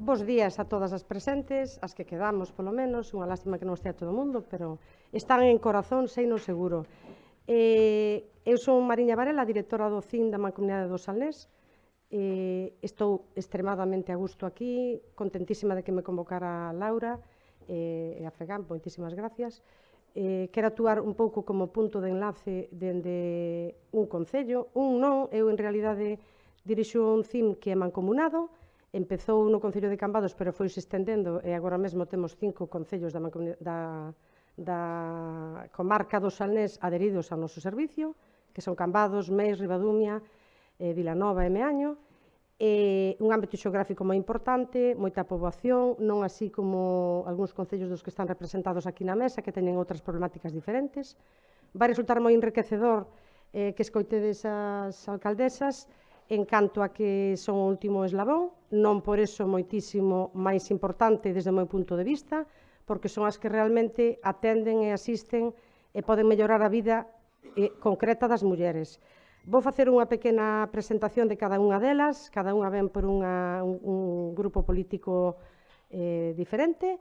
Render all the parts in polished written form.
Bos días a todas as presentes, as que quedamos, polo menos, unha lástima que non estea todo o mundo, pero están en corazón, sei no seguro. Eu son Mariña Varela, directora do CIN da Mancomunidade do Salnés. Estou extremadamente a gusto aquí, contentísima de que me convocara Laura e a FEGAM, moitísimas gracias. Quero actuar un pouco como punto de enlace dende un concello, un non, eu en realidade dirixo un CIM que é mancomunado. Empezou no Concello de Cambados, pero foi se estendendo e agora mesmo temos 5 concellos da comarca do Salnés adheridos ao noso servicio, que son Cambados, Meis, Ribadumia, Vilanova e Meaño. Un ámbito xeográfico moi importante, moita poboación, non así como algúns concellos dos que están representados aquí na mesa, que teñen outras problemáticas diferentes. Vai resultar moi enriquecedor que escoitedes as alcaldesas, en canto a que son o último eslabón, non por eso moitísimo máis importante desde o meu punto de vista, porque son as que realmente atenden e asisten e poden mellorar a vida concreta das mulleres. Vou facer unha pequena presentación de cada unha delas, cada unha ven por un grupo político diferente,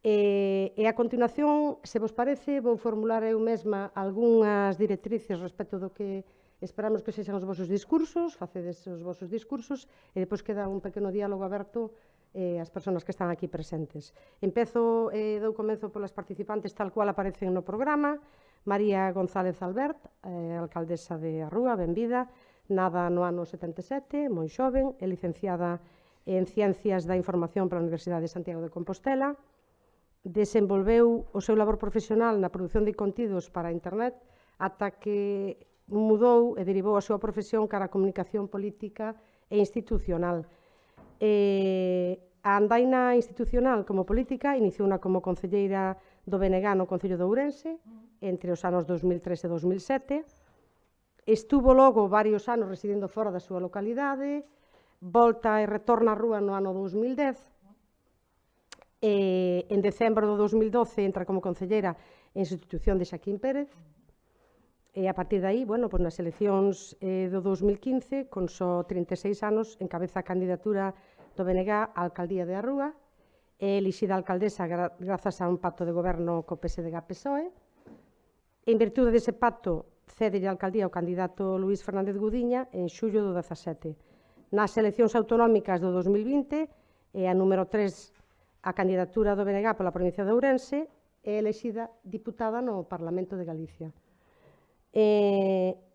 e a continuación, se vos parece, vou formular eu mesma algunhas directrices respecto do que esperamos que sexan os vosos discursos, facedes os vosos discursos e depois queda un pequeno diálogo aberto ás persoas que están aquí presentes. Empezo, dou comenzo polas participantes tal cual aparecen no programa. María González Albert, alcaldesa de A Rúa, benvida, nada no ano 77, moi xoven, é licenciada en Ciencias da Información pola Universidade de Santiago de Compostela, desenvolveu o seu labor profesional na produción de contidos para a internet ata que mudou e derivou a súa profesión cara a comunicación política e institucional. A andaina institucional como política iniciou-na como concelleira do BNG no Concello de Ourense entre os anos 2003 e 2007. Estuvo logo varios anos residendo fora da súa localidade, volta e retorna á Rúa no ano 2010. En decembro do 2012 entra como concelleira en substitución de Xaquín Pérez. E a partir de aí, bueno, pois nas eleccións do 2015, con só 36 anos, encabeza a candidatura do BNG á alcaldía de A Rúa, é elixida alcaldesa grazas a un pacto de goberno co PSDG-PSOE. En virtude dese pacto, cede a alcaldía ao candidato Luís Fernández Gudiña en xullo do 17. Nas eleccións autonómicas do 2020, a número 3, a candidatura do BNG pola provincia de Ourense, é elixida diputada no Parlamento de Galicia. No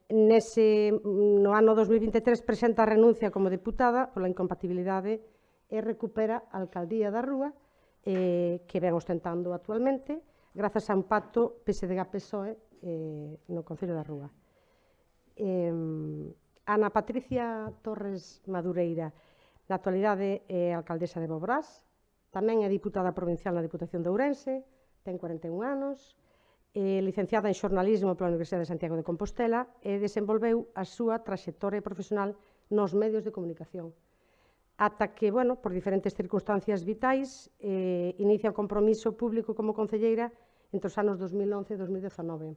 ano 2023 presenta a renuncia como deputada pola incompatibilidade e recupera a alcaldía da Rúa, que ven ostentando actualmente, grazas a un pacto PSDG-PSOE no Concello da Rúa. Ana Patricia Torres Madureira, na actualidade é alcaldesa de Boborás, tamén é diputada provincial na Diputación de Ourense, ten 41 anos, licenciada en xornalismo pola Universidade de Santiago de Compostela e desenvolveu a súa traxectoria profesional nos medios de comunicación. Ata que, bueno, por diferentes circunstancias vitais, inicia o compromiso público como concelleira entre os anos 2011 e 2019.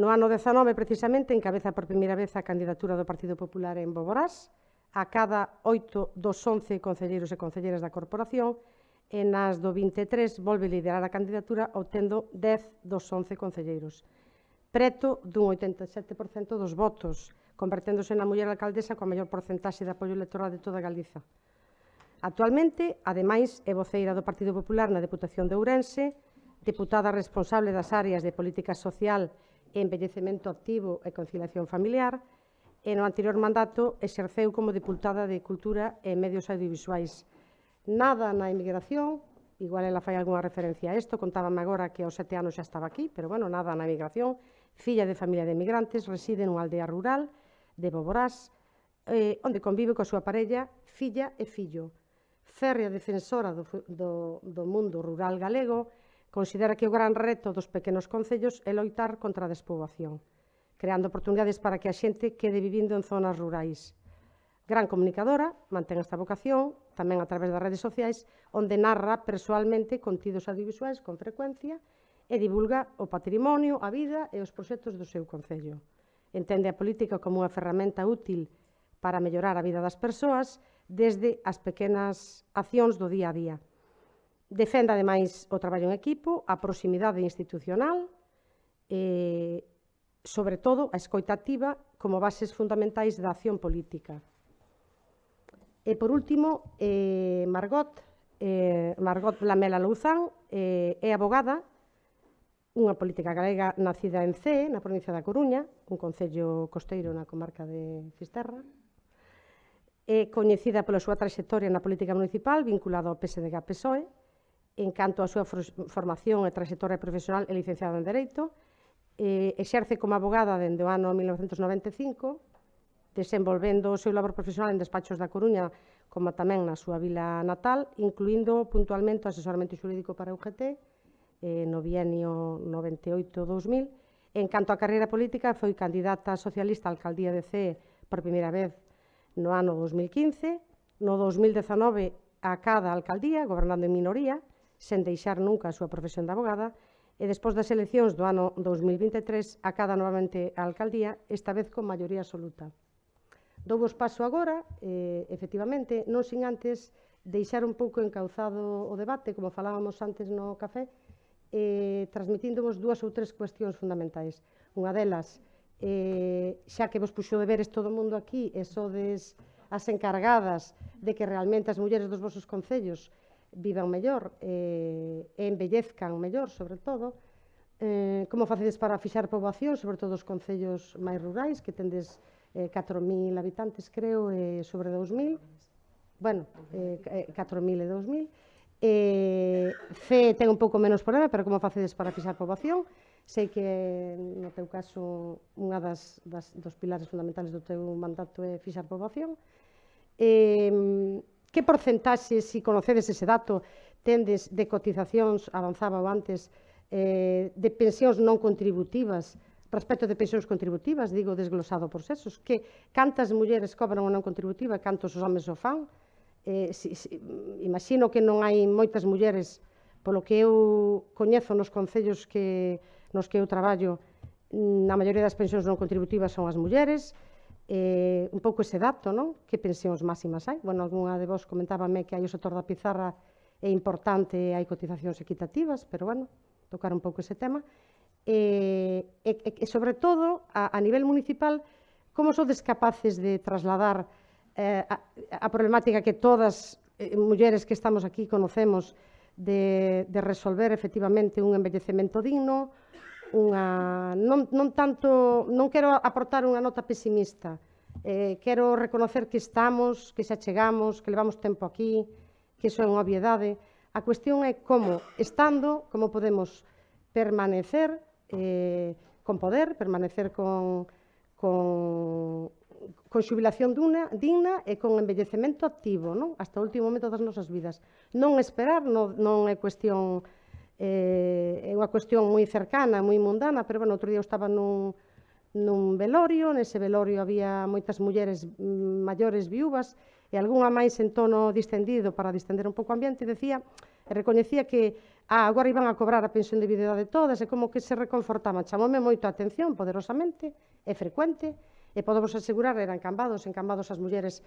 No ano 19, precisamente, encabeza por primeira vez a candidatura do Partido Popular en Boborás, a cada 8 dos 11 concelleiros e concelleiras da corporación, e nas do 23 volve liderar a candidatura obtendo 10 dos 11 concelleiros, preto dun 87% dos votos, converténdose na muller alcaldesa coa maior porcentaxe de apoio electoral de toda Galiza. Actualmente, ademais, é voceira do Partido Popular na Deputación de Ourense, deputada responsable das áreas de política social e envellecemento activo e conciliación familiar, e no anterior mandato exerceu como deputada de Cultura e Medios Audiovisuais. Nada na emigración, igual ela fai algunha referencia a isto, contábame agora que aos 7 anos xa estaba aquí, pero bueno, nada na emigración, filla de familia de emigrantes, reside nunha aldea rural de Boborás, onde convive coa súa parella, filla e fillo. Férrea defensora do mundo rural galego, considera que o gran reto dos pequenos concellos é loitar contra a despoboación, creando oportunidades para que a xente quede vivindo en zonas rurais. Gran comunicadora, mantén esta vocación, tamén a través das redes sociais, onde narra persoalmente contidos audiovisuais con frecuencia e divulga o patrimonio, a vida e os proxectos do seu concello. Entende a política como unha ferramenta útil para mellorar a vida das persoas, desde as pequenas accións do día a día. Defende, ademais, o traballo en equipo, a proximidade institucional, sobre todo a escoita activa como bases fundamentais da acción política. E, por último, Margot Lamela Louzán é abogada, unha política galega nacida en Cee, na provincia da Coruña, un concello costeiro na comarca de Fisterra. É coñecida pola súa traxectoria na política municipal vinculada ao PSDG-PSOE. En canto á súa formación e traxectoria profesional, é licenciada en Dereito, exerce como abogada dende o ano 1995, desenvolvendo o seu labor profesional en despachos da Coruña, como tamén na súa vila natal, incluindo puntualmente o asesoramento xurídico para a UGT, no bienio 98-2000. En canto á carreira política, foi candidata socialista á alcaldía de Cee por primeira vez no ano 2015, no 2019 acada a alcaldía, gobernando en minoría, sen deixar nunca a súa profesión de abogada, e despois das eleccións do ano 2023 acada novamente a alcaldía, esta vez con maioría absoluta. Douvos paso agora, efectivamente, non sin antes deixar un pouco encauzado o debate, como falábamos antes no café, transmitíndovos dúas ou tres cuestións fundamentais. Unha delas, xa que vos puxo deberes todo o mundo aquí e sodes as encargadas de que realmente as mulleres dos vosos concellos vivan mellor e embellezcan mellor, sobre todo. Como facedes para fixar poboación, sobre todo os concellos máis rurais, que tendes 4.000 habitantes, creo, sobre 2.000. Bueno, 4.000 e 2.000. Cee ten un pouco menos problema, pero como facedes para fixar poboación? Sei que, no teu caso, unha dos pilares fundamentales do teu mandato é fixar poboación. Que porcentaxe, se conocedes ese dato, tendes de cotizacións, avanzaba o antes, de pensións non contributivas, respecto de pensións contributivas, digo desglosado por sexos, que cantas mulleres cobran unha non contributiva e cantos os homes o fan? Imagino que non hai moitas mulleres, polo que eu coñezo nos concellos nos que eu traballo, na maioría das pensións non contributivas son as mulleres. Un pouco ese dato, non? Que pensións máximas hai? Bueno, algunha de vos comentábame que hai o sector da pizarra é importante, hai cotizacións equitativas, pero, bueno, tocar un pouco ese tema. E sobre todo, a nivel municipal, como sodes capaces de trasladar a problemática que todas mulleres que estamos aquí conocemos de resolver efectivamente un envellecemento digno, non quero aportar unha nota pesimista, quero reconocer que estamos, que xa chegamos, que levamos tempo aquí, que iso é unha obviedade. A cuestión é como, estando, como podemos permanecer con poder, permanecer con xubilación digna e con envellecemento activo, non? Hasta o último momento das nosas vidas. Non esperar, non é cuestión, é unha cuestión moi cercana, moi mundana, pero, bueno, outro día eu estaba nun velorio, nese velorio había moitas mulleres maiores viúvas e algunha máis en tono distendido para distender un pouco o ambiente, decía e recoñecía que agora iban a cobrar a pensión de viudedade todas e como que se reconfortaban. Chamoume moito a atención, poderosamente, é frecuente, e podemos asegurar, eran cambados as mulleres,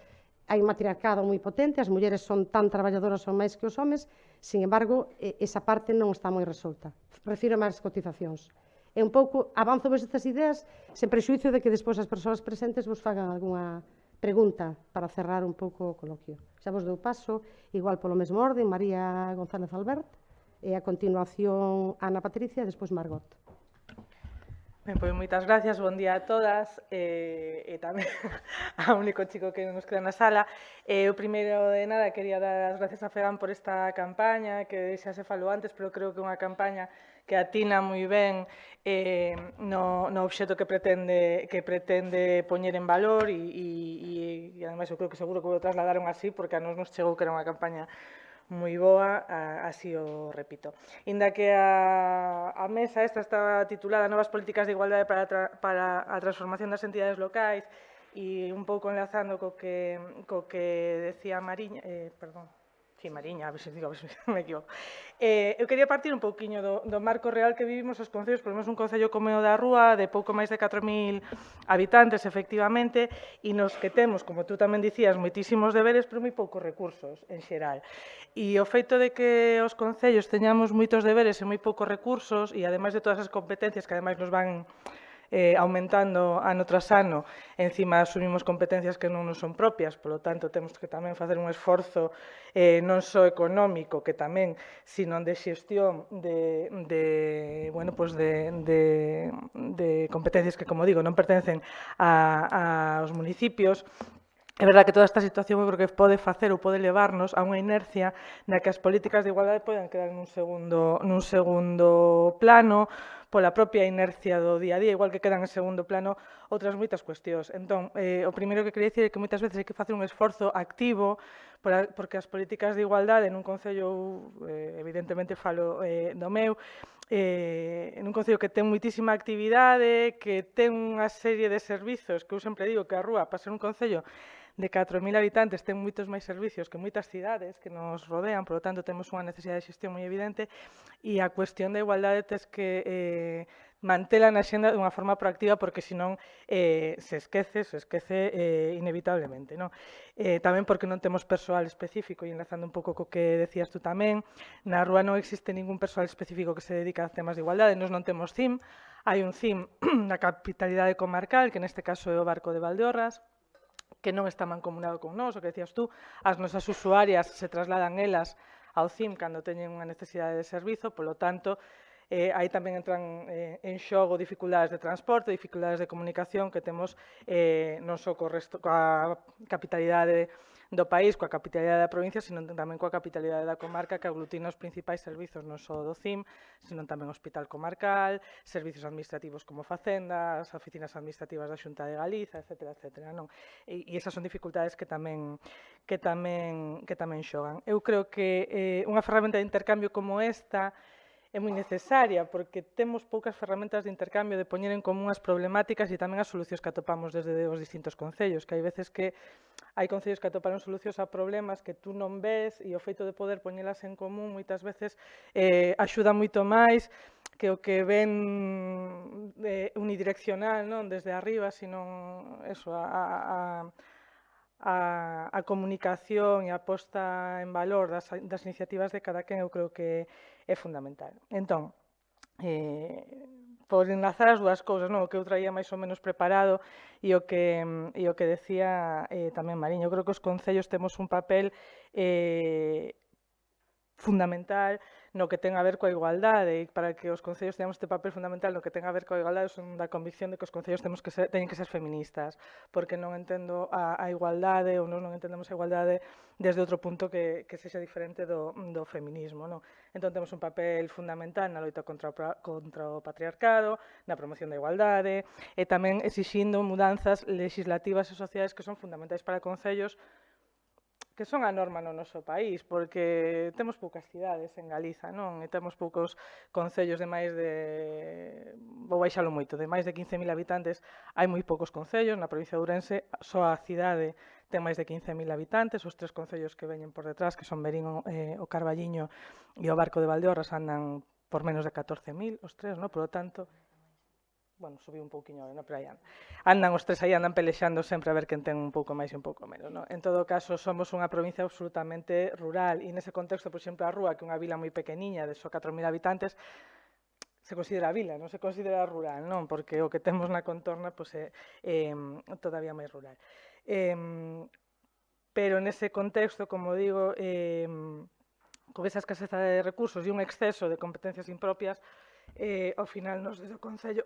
hai un matriarcado moi potente, as mulleres son tan traballadoras ou máis que os homes, sin embargo, esa parte non está moi resolta. Refiro máis cotizacións. E un pouco avanzo vos estas ideas, sen prexuizo de que despois as persoas presentes vos fagan algunha pregunta para cerrar un pouco o coloquio. Xa vos dou paso, igual polo mesmo orden, María González Albert, e a continuación Ana Patricia e despois Margot. Ben, pois moitas gracias, bon día a todas e tamén ao único chico que nos queda na sala. O primeiro de nada quería dar as gracias a FEGAM por esta campaña, que xa se falou antes, pero creo que é unha campaña que atina moi ben no obxecto que pretende poñer en valor e ademais eu creo que seguro que o trasladaron así porque a nos chegou que era unha campaña moi boa, así o repito. Inda que a mesa esta está titulada Novas políticas de igualdade para a transformación das entidades locais e un pouco enlazando co que decía Mariña, aquí Mariña, a ver se me equivoco. Eu quería partir un pouquiño do marco real que vivimos os concellos, por menos un concello como o da Rúa, de pouco máis de 4.000 habitantes, efectivamente, e nos que temos, como tú tamén dicías, moitísimos deberes, pero moi poucos recursos, en xeral. E o feito de que os concellos teñamos moitos deberes e moi poucos recursos, e ademais de todas as competencias que ademais nos van aumentando ano tras ano, encima asumimos competencias que non nos son propias, polo tanto temos que tamén facer un esforzo non só económico, que tamén, sino de xestión de competencias que, como digo, non pertencen aos municipios. É verdade que toda esta situación eu creo que pode facer ou pode levarnos a unha inercia na que as políticas de igualdade poden quedar nun segundo plano, pola propia inercia do día a día, igual que quedan en segundo plano outras moitas cuestións. Entón, o primeiro que quería dicir é que moitas veces hai que facer un esforzo activo porque as políticas de igualdade nun concello, evidentemente falo do meu, nun concello que ten moitísima actividade, que ten unha serie de servizos, que eu sempre digo que a Rúa, para ser un concello de 4.000 habitantes, ten moitos máis servicios que moitas cidades que nos rodean, por lo tanto, temos unha necesidade de xestión moi evidente, e a cuestión da igualdade tes que mantela na xenda dunha forma proactiva, porque senón se esquece inevitablemente. Non? Tamén porque non temos persoal específico, e enlazando un pouco co que decías tú tamén, na Rúa non existe ningún persoal específico que se dedica a temas de igualdade, nós non temos CIM, hai un CIM na capitalidade comarcal, que neste caso é o Barco de Valdeorras, que non está mancomunado con nós, o que decías tú, as nosas usuarias se trasladan elas ao CIM cando teñen unha necesidade de servizo, polo tanto, aí tamén entran en xogo dificultades de transporte, dificultades de comunicación que temos non só coa capitalidade do país, coa capitalidade da provincia, sino tamén coa capitalidade da comarca que aglutina os principais servizos, non só do CIM, sino tamén hospital comarcal, servizos administrativos como Facenda, as oficinas administrativas da Xunta de Galiza, etc. Non? E esas son dificultades que tamén xogan. Eu creo que unha ferramenta de intercambio como esta é moi necesaria, porque temos poucas ferramentas de intercambio, de poñer en común as problemáticas e tamén as solucións que atopamos desde os distintos concellos, que hai veces que hai concellos que atoparon solucións a problemas que tú non ves, e o feito de poder poñelas en común moitas veces axuda moito máis que o que ven unidireccional, non desde arriba, sino eso, a comunicación e a posta en valor das iniciativas de cada quen eu creo que é fundamental. Entón, por enlazar as dúas cousas, non? O que eu traía máis ou menos preparado e o que decía tamén Mariña, eu creo que os concellos temos un papel fundamental no que ten a ver coa igualdade, e para que os concellos teñamos este papel fundamental no que ten a ver coa igualdade son da convicción de que os concellos teñen que ser feministas, porque non entendo a igualdade, ou non entendemos a igualdade desde outro punto que sexa diferente do feminismo. Non? Entón temos un papel fundamental na loita contra o patriarcado, na promoción da igualdade, e tamén exixindo mudanzas legislativas e sociais que son fundamentais para concellos que son a norma no noso país, porque temos poucas cidades en Galiza, non? E temos poucos concellos de máis de, vou baixalo moito, de máis de 15.000 habitantes, hai moi poucos concellos, na provincia de Ourense só a cidade ten máis de 15.000 habitantes, os tres concellos que veñen por detrás, que son Verín, o Carballiño e o Barco de Valdeorras, andan por menos de 14.000, os tres, non? Por lo tanto, bueno, subí un pouquiño, non? Pero aí andan os tres aí, andan pelexando sempre a ver quen ten un pouco máis e un pouco menos, non? En todo caso, somos unha provincia absolutamente rural, e nese contexto, por exemplo, a Rúa, que é unha vila moi pequeniña, de só 4.000 habitantes, se considera vila, non se considera rural, non? Porque o que temos na contorna pois, é todavía máis rural. Pero nese contexto, como digo, con esa escaseza de recursos e un exceso de competencias impropias, ao final nos desde o Concello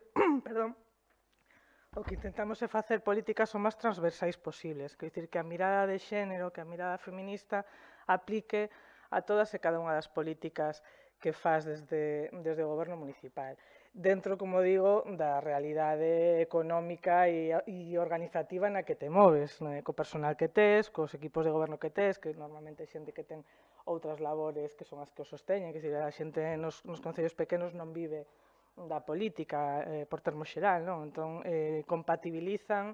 o que intentamos é facer políticas o máis transversais posibles, quer dicir que a mirada de xénero, que a mirada feminista aplique a todas e cada unha das políticas que faz desde o goberno municipal. Dentro, como digo, da realidade económica e organizativa na que te moves, co personal que tes, cos equipos de goberno que tes, que normalmente é xente que ten outras labores que son as que o sosteñen, que a xente nos concellos pequenos non vive da política por termo xeral, non? Entón, compatibilizan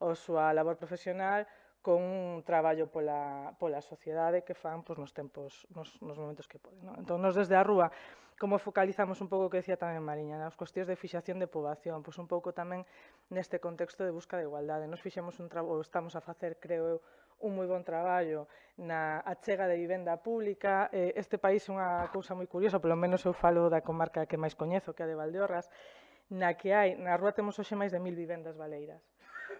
a súa labor profesional con un traballo pola sociedade que fan nos tempos, nos momentos que poden. Entón, nos desde a rúa, como focalizamos un pouco o que decía tamén Mariña, nas cuestións de fixación de poboación, un pouco tamén neste contexto de busca de igualdade. Nos fixemos ou estamos a facer, creo eu, un moi bon traballo na achega de vivenda pública. Este país é unha cousa moi curiosa, polo menos eu falo da comarca que máis coñezo, que é a de Valdeorras, na rúa temos hoxe máis de 1000 vivendas baleiras.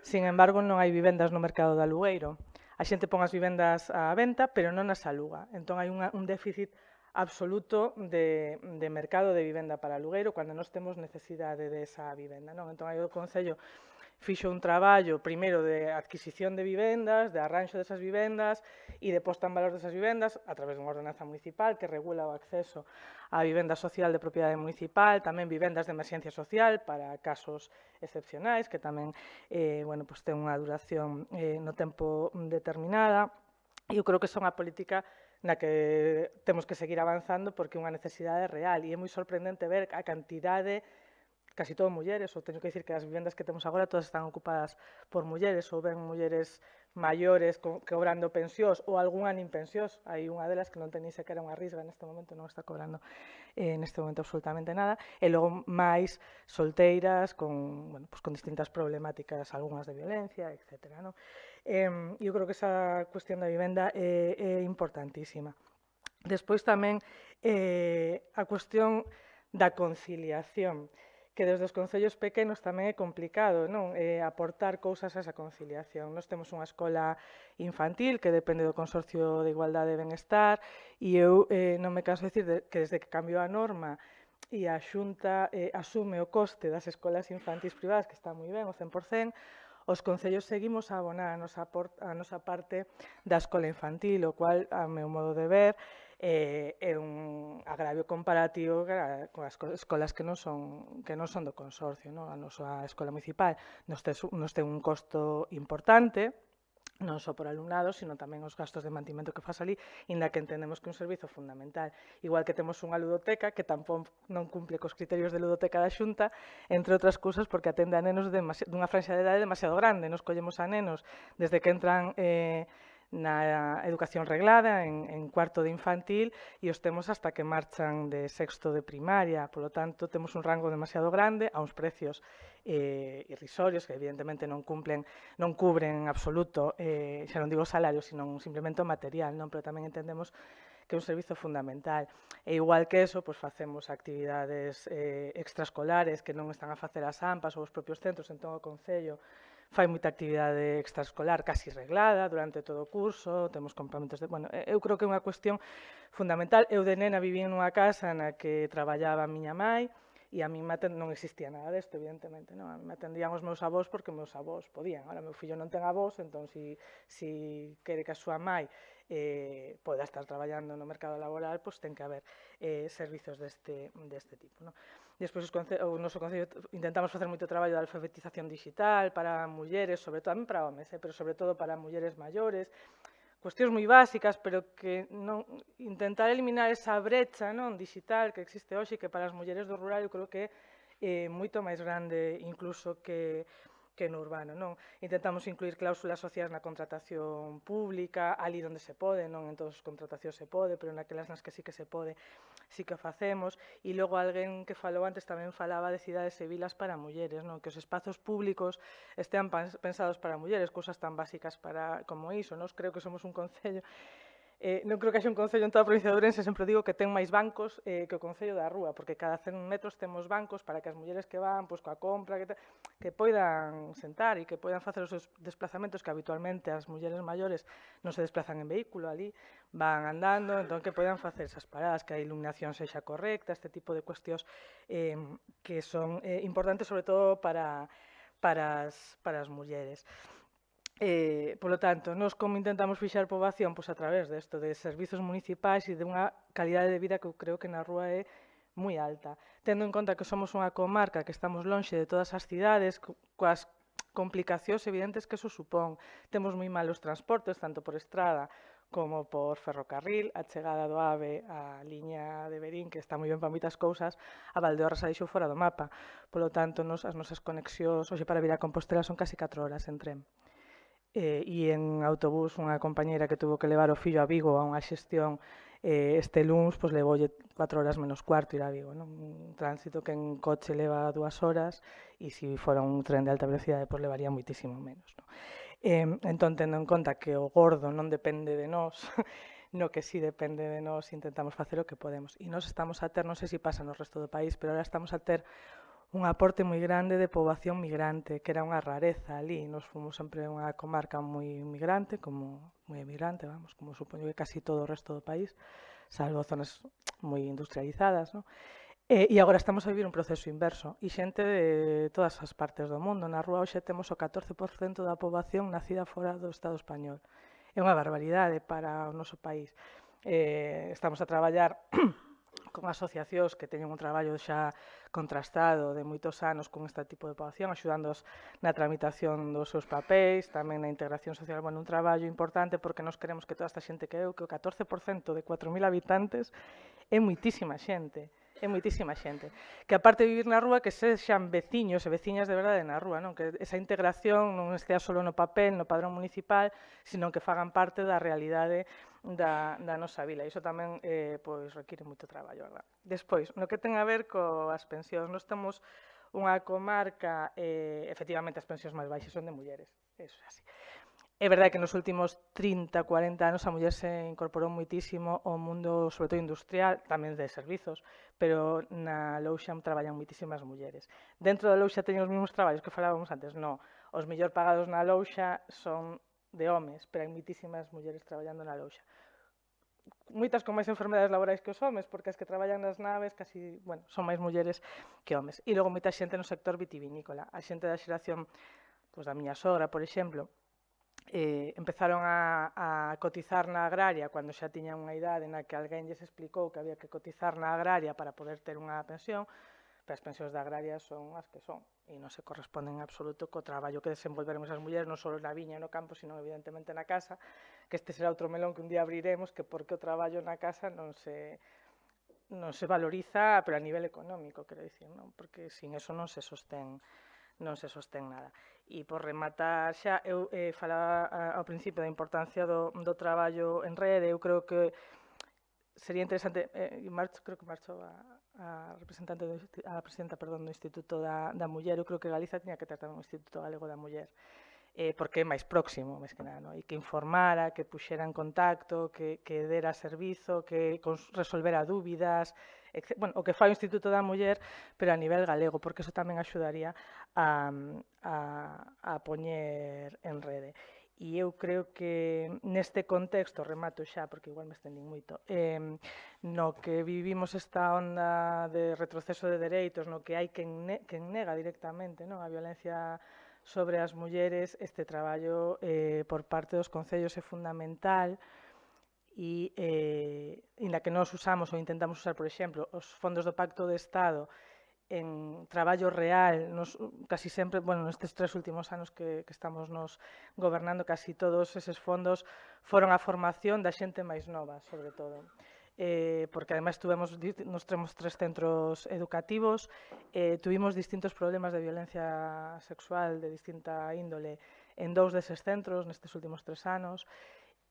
Sin embargo, non hai vivendas no mercado de alugueiro. A xente pon as vivendas á venta, pero non as aluga. Entón, hai un déficit absoluto de mercado de vivenda para alugueiro cando nós temos necesidade desa vivenda. Entón, aí o Concello fixo un traballo, primeiro, de adquisición de vivendas, de arranxo desas vivendas e de posta en valor desas vivendas a través dunha ordenanza municipal que regula o acceso á vivenda social de propiedade municipal, tamén vivendas de emerxencia social para casos excepcionais, que tamén ten unha duración no tempo determinada. E eu creo que son a política na que temos que seguir avanzando porque é unha necesidade real e é moi sorprendente ver a cantidade, casi todo mulleres, ou teño que dicir que as vivendas que temos agora todas están ocupadas por mulleres, ou ben mulleres maiores cobrando pensións ou algunha nin pensións. Hai unha delas que non ten nin sequera unha risga neste momento, non está cobrando neste momento absolutamente nada, e logo máis solteiras con distintas problemáticas, algunhas de violencia, etc. Eu creo que esa cuestión da vivenda é importantísima. Despois tamén a cuestión da conciliación, que desde os concellos pequenos tamén é complicado aportar cousas a esa conciliación. Nós temos unha escola infantil que depende do Consorcio de Igualdade e Benestar e eu non me canso de dicir que desde que cambiou a norma e a Xunta asume o coste das escolas infantís privadas, que está moi ben, o 100%, os concellos seguimos a abonar a nosa parte da escola infantil, o cual, a meu modo de ver, é un agravio comparativo con as escolas que non son do consorcio. A nosa escola municipal nos ten un costo importante, non só por alumnado, sino tamén os gastos de mantimento que faz ali, inda que entendemos que é un servizo fundamental. Igual que temos unha ludoteca que tampouco non cumple cos criterios de ludoteca da Xunta, entre outras cousas porque atende a nenos dunha franxa de idade demasiado grande. Nos collemos a nenos desde que entran na educación reglada, en cuarto de infantil, e os temos hasta que marchan de sexto de primaria. Por lo tanto, temos un rango demasiado grande a uns precios irrisorios que evidentemente non cubren en absoluto, xa non digo salarios, sino simplemente o material, pero tamén entendemos que é un servizo fundamental. E igual que eso, facemos actividades extraescolares que non están a facer as AMPAs ou os propios centros, entón o Concello fai moita actividade extraescolar casi reglada durante todo o curso, temos complementos de... eu creo que é unha cuestión fundamental. Eu de nena viví nunha casa na que traballaba a miña mai e a mí non existía nada desto, evidentemente. A mí me atendían os meus avós porque os meus avós podían. Ahora, meu fillo non ten avós, entón, se quere que a súa mai poda estar traballando no mercado laboral, ten que haber servizos deste tipo. Despois, o noso Concello intentamos facer moito traballo de alfabetización digital para mulleres, sobre todo, tamén para homes, pero sobre todo para mulleres maiores, cuestións moi básicas, pero que intentar eliminar esa brecha digital que existe hoxe, que para as mulleres do rural eu creo que é moito máis grande incluso que no urbano. Intentamos incluir cláusulas sociais na contratación pública, ali onde se pode, non en todas as contratacións se pode, pero naquelas nas que sí que se pode, sí que facemos. E logo alguén que falou antes tamén falaba de cidades e vilas para mulleres, que os espazos públicos estean pensados para mulleres, cousas tan básicas como iso. Creo que somos un concello non creo que haxe un concello en toda a provincia de Ourense, sempre digo que ten máis bancos que o Concello da Rúa, porque cada 100 metros temos bancos para que as mulleres que van coa compra que poidan sentar e que poidan facer os seus desplazamentos, que habitualmente as mulleres maiores non se desplazan en vehículo, ali van andando, entón que poidan facer esas paradas, que a iluminación sexa correcta, este tipo de cuestións que son importantes sobre todo para as mulleres. Polo tanto, nós como intentamos fixar poboación a través desto, de servizos municipais e de unha calidade de vida que eu creo que na rúa é moi alta. Tendo en conta que somos unha comarca que estamos lonxe de todas as cidades, coas complicacións evidentes que eso supón. Temos moi malos transportes, tanto por estrada como por ferrocarril. A chegada do AVE á liña de Verín, que está moi ben para moitas cousas, a Valdeorras a deixou fora do mapa. Polo tanto, as nosas conexións hoxe para vir a Compostela son casi 4 horas en tren. e en autobús unha compañeira que tuvo que levar o fillo a Vigo a unha xestión este luns, pois levoulle 4 horas menos cuarto ir a Vigo, non? Un tránsito que en coche leva 2 horas e se fora un tren de alta velocidade, pois levaría moitísimo menos, non? Entón, tendo en conta que o gordo non depende de nós, no que sí depende de nós, intentamos facer o que podemos. E nós estamos a ter, non sei se pasa no resto do país, pero ahora estamos a ter un aporte moi grande de poboación migrante, que era unha rareza ali. Nos fomos sempre unha comarca moi migrante, como moi emigrante, vamos, como supoño que casi todo o resto do país, salvo zonas moi industrializadas, non? E agora estamos a vivir un proceso inverso e xente de todas as partes do mundo. Na rúa hoxe temos o 14% da poboación nacida fora do Estado español. É unha barbaridade para o noso país. Estamos a traballar con asociacións que teñen un traballo xa contrastado de moitos anos con este tipo de poboación, axudándoos na tramitación dos seus papéis, tamén na integración social. Bueno, un traballo importante porque nós queremos que toda esta xente que o 14% de 4.000 habitantes é moitísima xente. É moitísima xente. Que aparte de vivir na rúa, que sexan veciños e veciñas de verdade na rúa, non? Que esa integración non estea só no papel, no padrón municipal, sino que fagan parte da realidade da nosa vila. Iso tamén pois require moito traballo, verdad? Despois, no que ten a ver coas pensións, nós temos unha comarca, efectivamente as pensións máis baixas son de mulleres, eso é así. É verdade que nos últimos 30, 40 anos a muller se incorporou moitísimo ao mundo, sobre todo industrial, tamén de servizos, pero na louxa traballan moitísimas mulleres. Dentro da louxa teñen os mesmos traballos que falábamos antes? No, os mellor pagados na louxa son de homes, pero hai moitísimas mulleres traballando na louxa. Moitas con máis enfermedades laborais que os homes, porque as que traballan nas naves casi, bueno, son máis mulleres que homes. E logo moita xente no sector vitivinícola. A xente da xeración, pois da miña sogra, por exemplo, empezaron a cotizar na agraria cando xa tiñan unha idade na que alguén lles explicou que había que cotizar na agraria para poder ter unha pensión, pero as pensións da agraria son as que son e non se corresponden en absoluto co traballo que desenvolveron esas mulleres non só na viña e no campo, sino evidentemente na casa, que este será outro melón que un día abriremos, que porque o traballo na casa non se valoriza, pero a nivel económico, quero dicir, non? Porque sin eso non se sostén nada. E por rematar xa, eu falaba ao principio da importancia do traballo en rede. Eu creo que sería interesante, creo que marchou a presidenta do Instituto da Muller. Eu creo que Galiza tiña que ter tamén un Instituto Galego da Muller, porque é máis próximo, máis que nada, non? E que informara, que puxera en contacto, que dera servizo, que resolvera dúbidas, bueno, o que fai o Instituto da Muller, pero a nivel galego, porque eso tamén axudaría a poñer en rede. E eu creo que neste contexto, remato xa, porque igual me estendín moito, no que vivimos esta onda de retroceso de dereitos, no que hai quen nega directamente, non, a violencia sobre as mulleres, este traballo por parte dos concellos é fundamental. E na que nós usamos ou intentamos usar, por exemplo, os fondos do Pacto de Estado en traballo real, casi sempre, bueno, nestes 3 últimos anos que estamos nos gobernando, casi todos eses fondos foron a formación da xente máis nova, sobre todo. Porque ademais nos temos 3 centros educativos, tuvimos distintos problemas de violencia sexual de distinta índole en 2 deses centros nestes últimos 3 anos.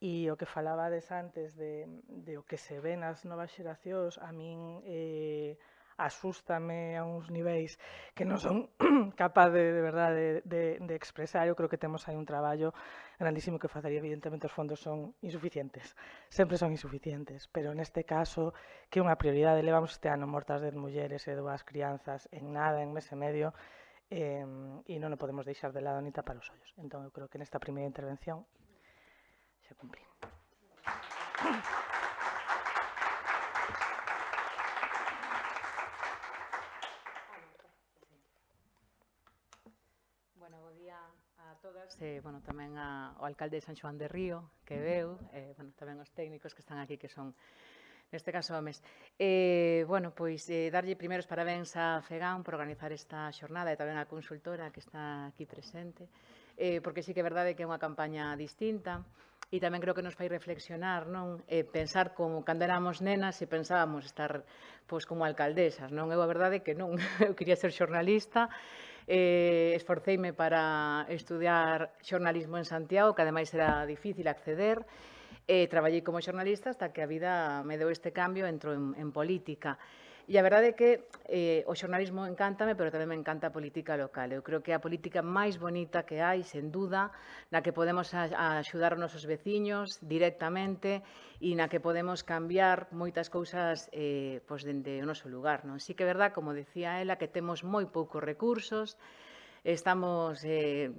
E o que falabades antes de o que se ve nas novas xeracións, a min asústame a uns niveis que non son capaz de verdade de expresar. Eu creo que temos aí un traballo grandísimo que facer e evidentemente os fondos son insuficientes, sempre son insuficientes, pero neste caso que unha prioridade. Levamos este ano mortas 10 mulleres e 2 crianzas en nada, en mes e medio, e non o podemos deixar de lado ni tapar os ollos. Entón eu creo que nesta primeira intervención xa cumprí. Bueno, bo día a todas, bueno, tamén ao alcalde de San Xoán de Río, que veu, bueno, tamén os técnicos que están aquí, que son, neste caso, homes. Bueno, pois, darlle primeiro os parabéns a FEGAM por organizar esta xornada e tamén a consultora que está aquí presente, porque sí que é verdade que é unha campaña distinta, e tamén creo que nos fai reflexionar, non? Pensar como cando éramos nenas e pensábamos estar pois como alcaldesas, non? Eu a verdade que non, eu quería ser xornalista, esforceime para estudiar xornalismo en Santiago, que ademais era difícil acceder, traballei como xornalista hasta que a vida me deu este cambio, entro en política. E a verdade é que o xornalismo encántame, pero tamén me encanta a política local. Eu creo que é a política máis bonita que hai, sen duda, na que podemos axudar os nosos veciños directamente e na que podemos cambiar moitas cousas pois dende o noso lugar. Non? Sí que é verdad, como decía ela, que temos moi poucos recursos, estamos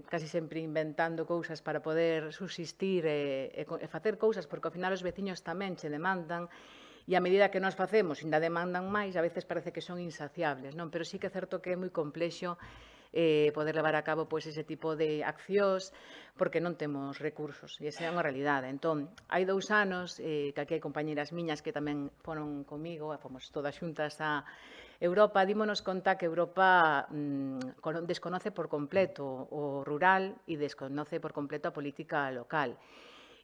casi sempre inventando cousas para poder subsistir e facer cousas, porque ao final os veciños tamén che demandan, e a medida que nós facemos, ainda demandan máis, a veces parece que son insaciables, non? Pero sí que é certo que é moi complexo poder levar a cabo pois, ese tipo de accións, porque non temos recursos, e esa é unha realidade. Entón, hai 2 anos, que aquí hai compañeras miñas que tamén foron comigo, fomos todas xuntas a Europa, dímonos conta que Europa desconoce por completo o rural e desconoce por completo a política local.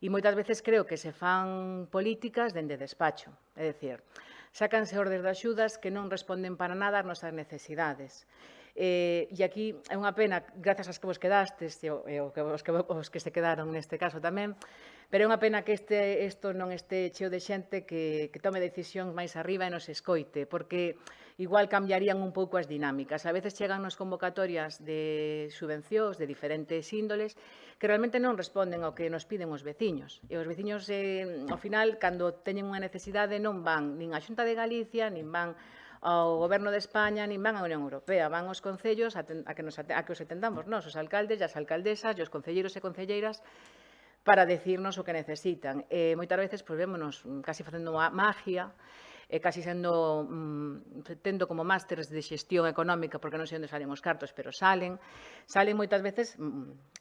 E moitas veces creo que se fan políticas dende despacho, é dicir, sácanse ordes de axudas que non responden para nada ás nosas necesidades. E aquí é unha pena, grazas ás que vos quedastes, e os que se quedaron neste caso tamén, pero é unha pena que isto non este cheo de xente que tome decisións máis arriba e nos escoite, porque igual cambiarían un pouco as dinámicas. A veces chegan nos convocatorias de subvencións de diferentes índoles que realmente non responden ao que nos piden os veciños. E os veciños, ao final, cando teñen unha necesidade, non van nin á Xunta de Galicia, nin van ao Goberno de España, nin van á Unión Europea, van aos concellos a que os atendamos nós, os alcaldes e as alcaldesas e os concelleiros e concelleiras para decirnos o que necesitan. Moitas veces vémonos casi facendo magia, casi tendo como másteres de xestión económica, porque non sei onde salen os cartos, pero salen moitas veces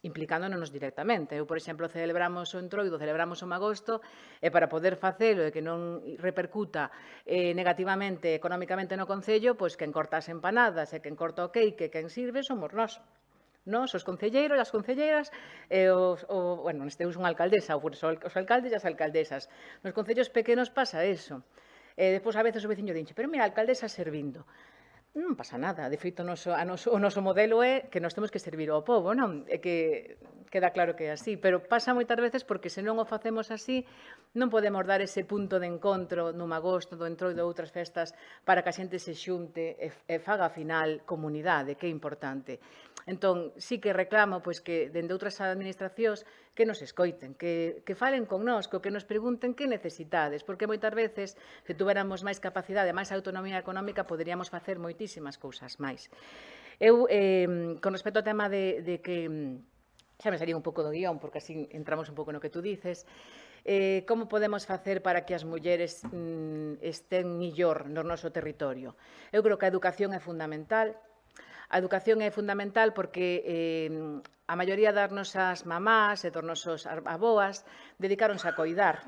implicándonos directamente. Eu, por exemplo, celebramos o Entroido, celebramos o Magosto, e para poder facelo e que non repercuta negativamente económicamente no Concello, pois quen corta as empanadas e quen corta o cake e quen sirve somos nós. Nos, os concelleiros e as concelleiras, bueno, neste uso unha alcaldesa, os alcaldes e as alcaldesas. Nos concellos pequenos pasa eso. Despois, a veces, o veciño dinche, pero mira, a alcaldesa servindo. Non pasa nada. De feito, o noso modelo é que nos temos que servir ao povo, non? É que queda claro que é así. Pero pasa moitas veces porque, se non o facemos así, non podemos dar ese punto de encontro no Magosto, do Entroido, outras festas, para que a xente se xunte e faga, a final, comunidade, que é importante. Entón, sí que reclamo que dende outras administracións que nos escoiten, que falen con nós, que nos pregunten que necesitades, porque moitas veces, se tuveramos máis capacidade, máis autonomía económica, poderíamos facer moitísimas cousas máis. Eu, con respecto ao tema de que, xa me salía un pouco do guión, porque así entramos un pouco no que tú dices, como podemos facer para que as mulleres estén millor no noso territorio? Eu creo que a educación é fundamental. A educación é fundamental porque a maioría das nosas mamás e dos nosos aboas dedicáronse a coidar.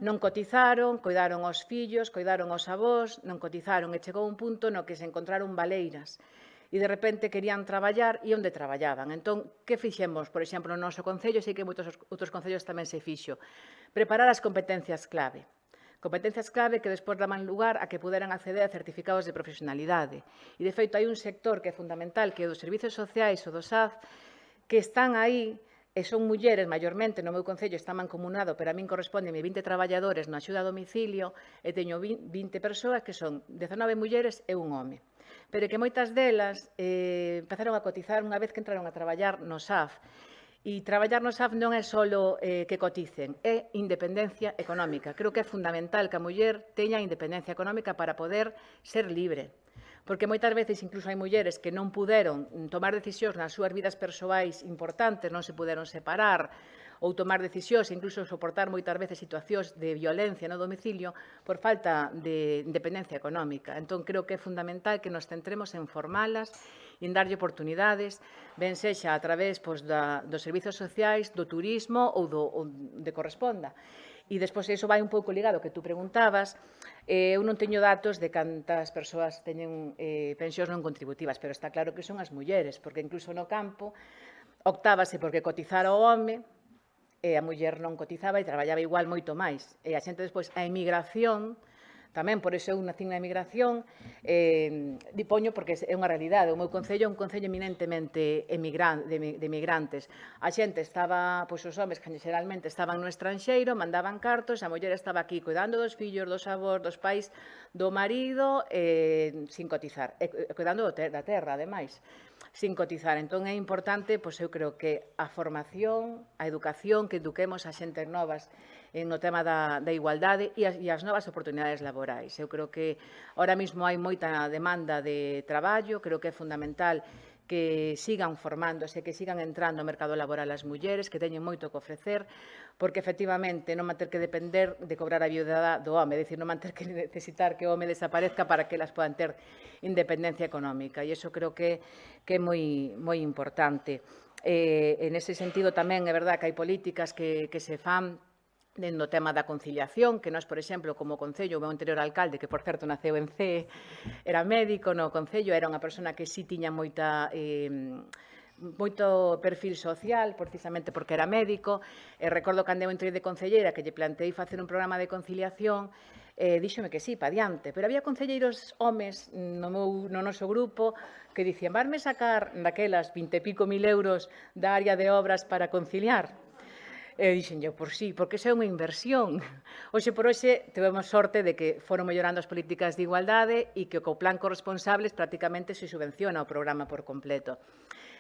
Non cotizaron, coidaron aos fillos, coidaron aos avós, non cotizaron e chegou un punto no que se encontraron baleiras e de repente querían traballar e onde traballaban. Entón, que fixemos? Por exemplo, no noso concello, sei que moitos outros concellos tamén se fixo, preparar as competencias clave. Competencias clave que despois daban lugar a que puderan acceder a certificados de profesionalidade. E, de feito, hai un sector que é fundamental, que é o dos servizos sociais, o do SAF, que están aí, e son mulleres, maiormente, no meu concello está mancomunado, pero a min corresponde 20 traballadores na axuda a domicilio, e teño 20 persoas que son 19 mulleres e un home. Pero que moitas delas empezaron a cotizar unha vez que entraron a traballar no SAF. E traballar no SAF non é só que coticen, é independencia económica. Creo que é fundamental que a muller teña independencia económica para poder ser libre. Porque moitas veces incluso hai mulleres que non puderon tomar decisións nas súas vidas persoais importantes, non se puderon separar ou tomar decisións, incluso soportar moitas veces situacións de violencia no domicilio por falta de independencia económica. Entón, creo que é fundamental que nos centremos en formalas e en darlle oportunidades, ben sexa a través dos servizos sociais, do turismo ou de corresponda. E despois iso vai un pouco ligado ao que tú preguntabas. Eu non teño datos de cantas persoas teñen pensións non contributivas, pero está claro que son as mulleres, porque incluso no campo optábase porque cotizara o home e a muller non cotizaba e traballaba igual moito máis. E a xente despois, a emigración tamén por iso eu nacín na emigración, dipoño porque é unha realidade. O meu concello é un concello eminentemente de emigrantes. A xente estaba, pois os homes que xeralmente estaban no estranxeiro, mandaban cartos, a muller estaba aquí cuidando dos fillos, dos avós, dos pais, do marido, sin cotizar, e cuidando da terra, ademais, sin cotizar. Entón é importante, pois eu creo que a formación, a educación, que eduquemos a xentes novas no tema da igualdade e as novas oportunidades laborais. Eu creo que ahora mesmo hai moita demanda de traballo, creo que é fundamental que sigan formándose, que sigan entrando ao mercado laboral as mulleres, que teñen moito que ofrecer, porque efectivamente non van ter que depender de cobrar a viudada do home, é dicir, non van ter que necesitar que o home desaparezca para que elas podan ter independencia económica, e iso creo que é moi importante. En ese sentido tamén é verdad que hai políticas que se fan no tema da conciliación, que nós, por exemplo, como Concello, o meu anterior alcalde, que, por certo, naceu en CEE, era médico no Concello, era unha persona que sí tiña moito perfil social, precisamente porque era médico. Recordo cando eu entrei de concelleira que lle plantei facer un programa de conciliación, díxome que sí, pa diante, pero había concelleiros homes no noso grupo que dicían, vasme sacar daquelas 20 e pico mil euros da área de obras para conciliar? E dixen yo, por sí, porque iso é unha inversión. Hoxe por hoxe tivemos sorte de que foron mellorando as políticas de igualdade e que co plan corresponsables prácticamente se subvenciona o programa por completo.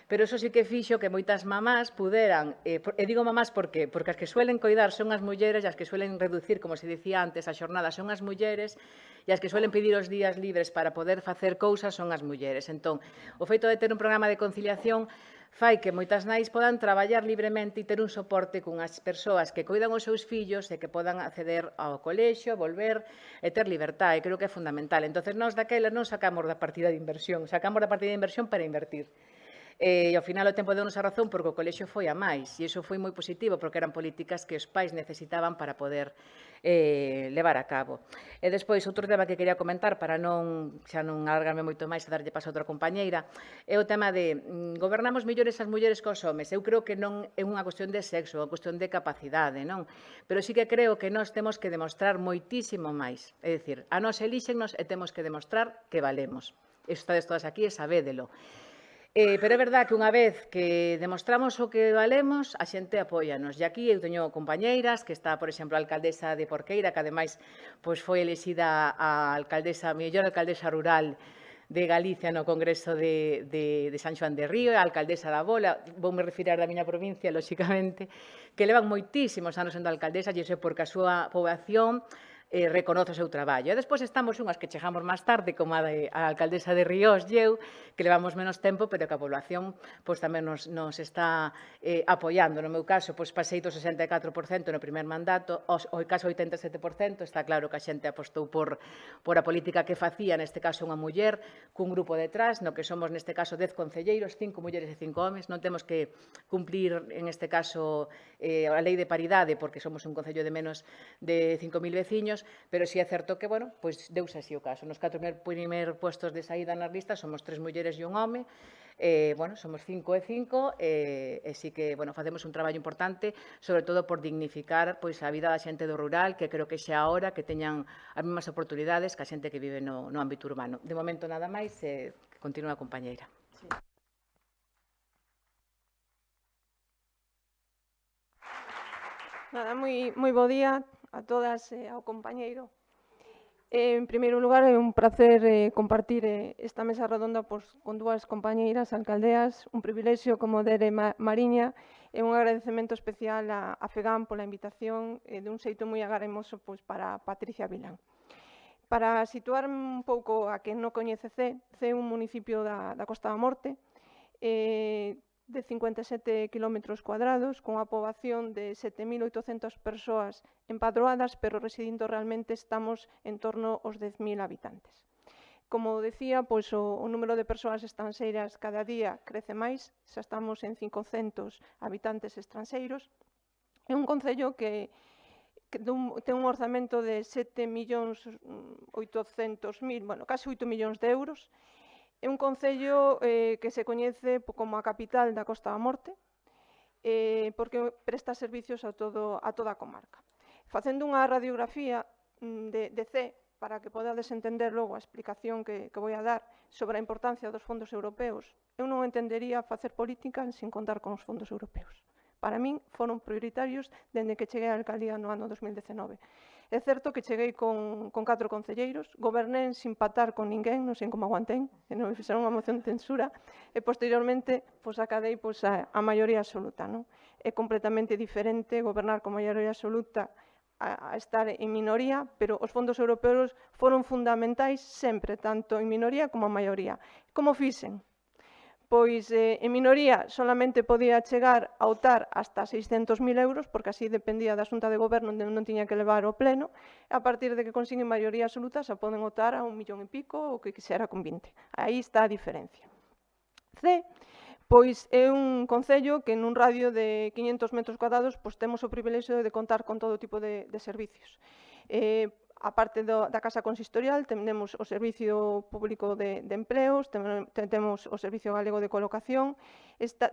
Pero iso sí que fixo que moitas mamás puderan, e digo mamás por qué? Porque as que suelen coidar son as mulleres e as que suelen reducir, como se dicía antes, a xornada son as mulleres e as que suelen pedir os días libres para poder facer cousas son as mulleres. Entón, o feito de ter un programa de conciliación fai que moitas nais podan traballar libremente e ter un soporte cunhas persoas que coidan os seus fillos e que podan acceder ao colexio, volver e ter libertad, e creo que é fundamental. Entón, nós daquela non sacamos da partida de inversión, sacamos da partida de inversión para invertir. E ao final o tempo deu-nos a razón porque o colexio foi a máis e iso foi moi positivo porque eran políticas que os pais necesitaban para poder levar a cabo. E despois, outro tema que quería comentar para xa non alargarme moito máis e darlle paso a outra compañeira, é o tema de gobernamos mellores as mulleres que os homes. Eu creo que non é unha cuestión de sexo, é unha cuestión de capacidade, non? Pero sí que creo que nós temos que demostrar moitísimo máis. É dicir, a nós elíxennos e temos que demostrar que valemos. Estades todas aquí e sabédelo. Pero é verdad que unha vez que demostramos o que valemos, a xente apóianos. E aquí eu teño compañeiras, que está, por exemplo, a alcaldesa de Porqueira, que ademais foi elexida a mellor alcaldesa rural de Galicia no Congreso de San Xoán de Río, a alcaldesa da Bola, voume referir da miña provincia, lóxicamente, que levan moitísimos anos sendo alcaldesa, e iso é porque a súa poboación reconoce o seu traballo. E despois estamos unhas que chegamos máis tarde, como a alcaldesa de Ríos e eu, que levamos menos tempo, pero que a población tamén nos está apoiando. No meu caso, pasei do 64% no primer mandato, ao caso 87%, está claro que a xente apostou por a política que facía, neste caso unha muller, cun grupo detrás, no que somos neste caso 10 concelleiros, 5 mulleres e 5 homes, non temos que cumplir, en este caso, a lei de paridade, porque somos un concello de menos de 5.000 veciños, pero si é certo que, bueno, deuse así o caso. Nos 4 primeros puestos de saída nas listas somos 3 mulleres e un home, bueno, somos 5 e 5, e sí que, bueno, facemos un traballo importante, sobre todo por dignificar a vida da xente do rural, que creo que xa ahora que teñan as mesmas oportunidades que a xente que vive no ámbito urbano. De momento nada máis, continúa a compañeira. Nada, moi bo día a todas e ao compañeiro. En primeiro lugar, é un prazer compartir esta mesa redonda con dúas compañeiras alcaldeas, un privilexio como Dere Mariña e un agradecemento especial a FEGAM pola invitación de un xeito moi agaremoso para Patricia Vilán. Para situar un pouco a quen non coñece CEE é un municipio da Costa da Morte, de 57 km², con a poboación de 7.800 persoas empadroadas, pero residindo realmente estamos en torno aos 10.000 habitantes. Como decía, o número de persoas estranxeiras cada día crece máis, xa estamos en 500 habitantes estranxeiros. É un concello que ten un orzamento de 7.800.000, bueno, case 8 millóns de euros. É un concello que se coñece como a capital da Costa da Morte, porque presta servicios a toda a comarca. Facendo unha radiografía de CEE, para que podades entender logo a explicación que vou a dar sobre a importancia dos fondos europeos, eu non entendería facer política sin contar con os fondos europeos. Para min foron prioritarios dende que cheguei á alcaldía no ano 2019. É certo que cheguei con 4 concelleiros, goberné sin patar con ninguén, non sei como aguantén, e non me fixeron unha moción de censura, e posteriormente acadei a maioría absoluta. É completamente diferente gobernar con maioría absoluta a estar en minoría, pero os fondos europeos foron fundamentais sempre, tanto en minoría como en maioría. Como fixen? Pois en minoría solamente podía chegar a optar hasta 600.000 euros, porque así dependía da Xunta de Goberno, onde non tiña que levar o pleno, e a partir de que consiguen maioría absoluta se poden optar a 1,5 millón o que quixera con 20. Aí está a diferencia. C, pois é un concello que nun radio de 500 metros cuadrados temos o privilexio de contar con todo tipo de servicios. A parte da Casa Consistorial, temos o Servicio Público de Empleos, temos o Servicio Galego de Colocación,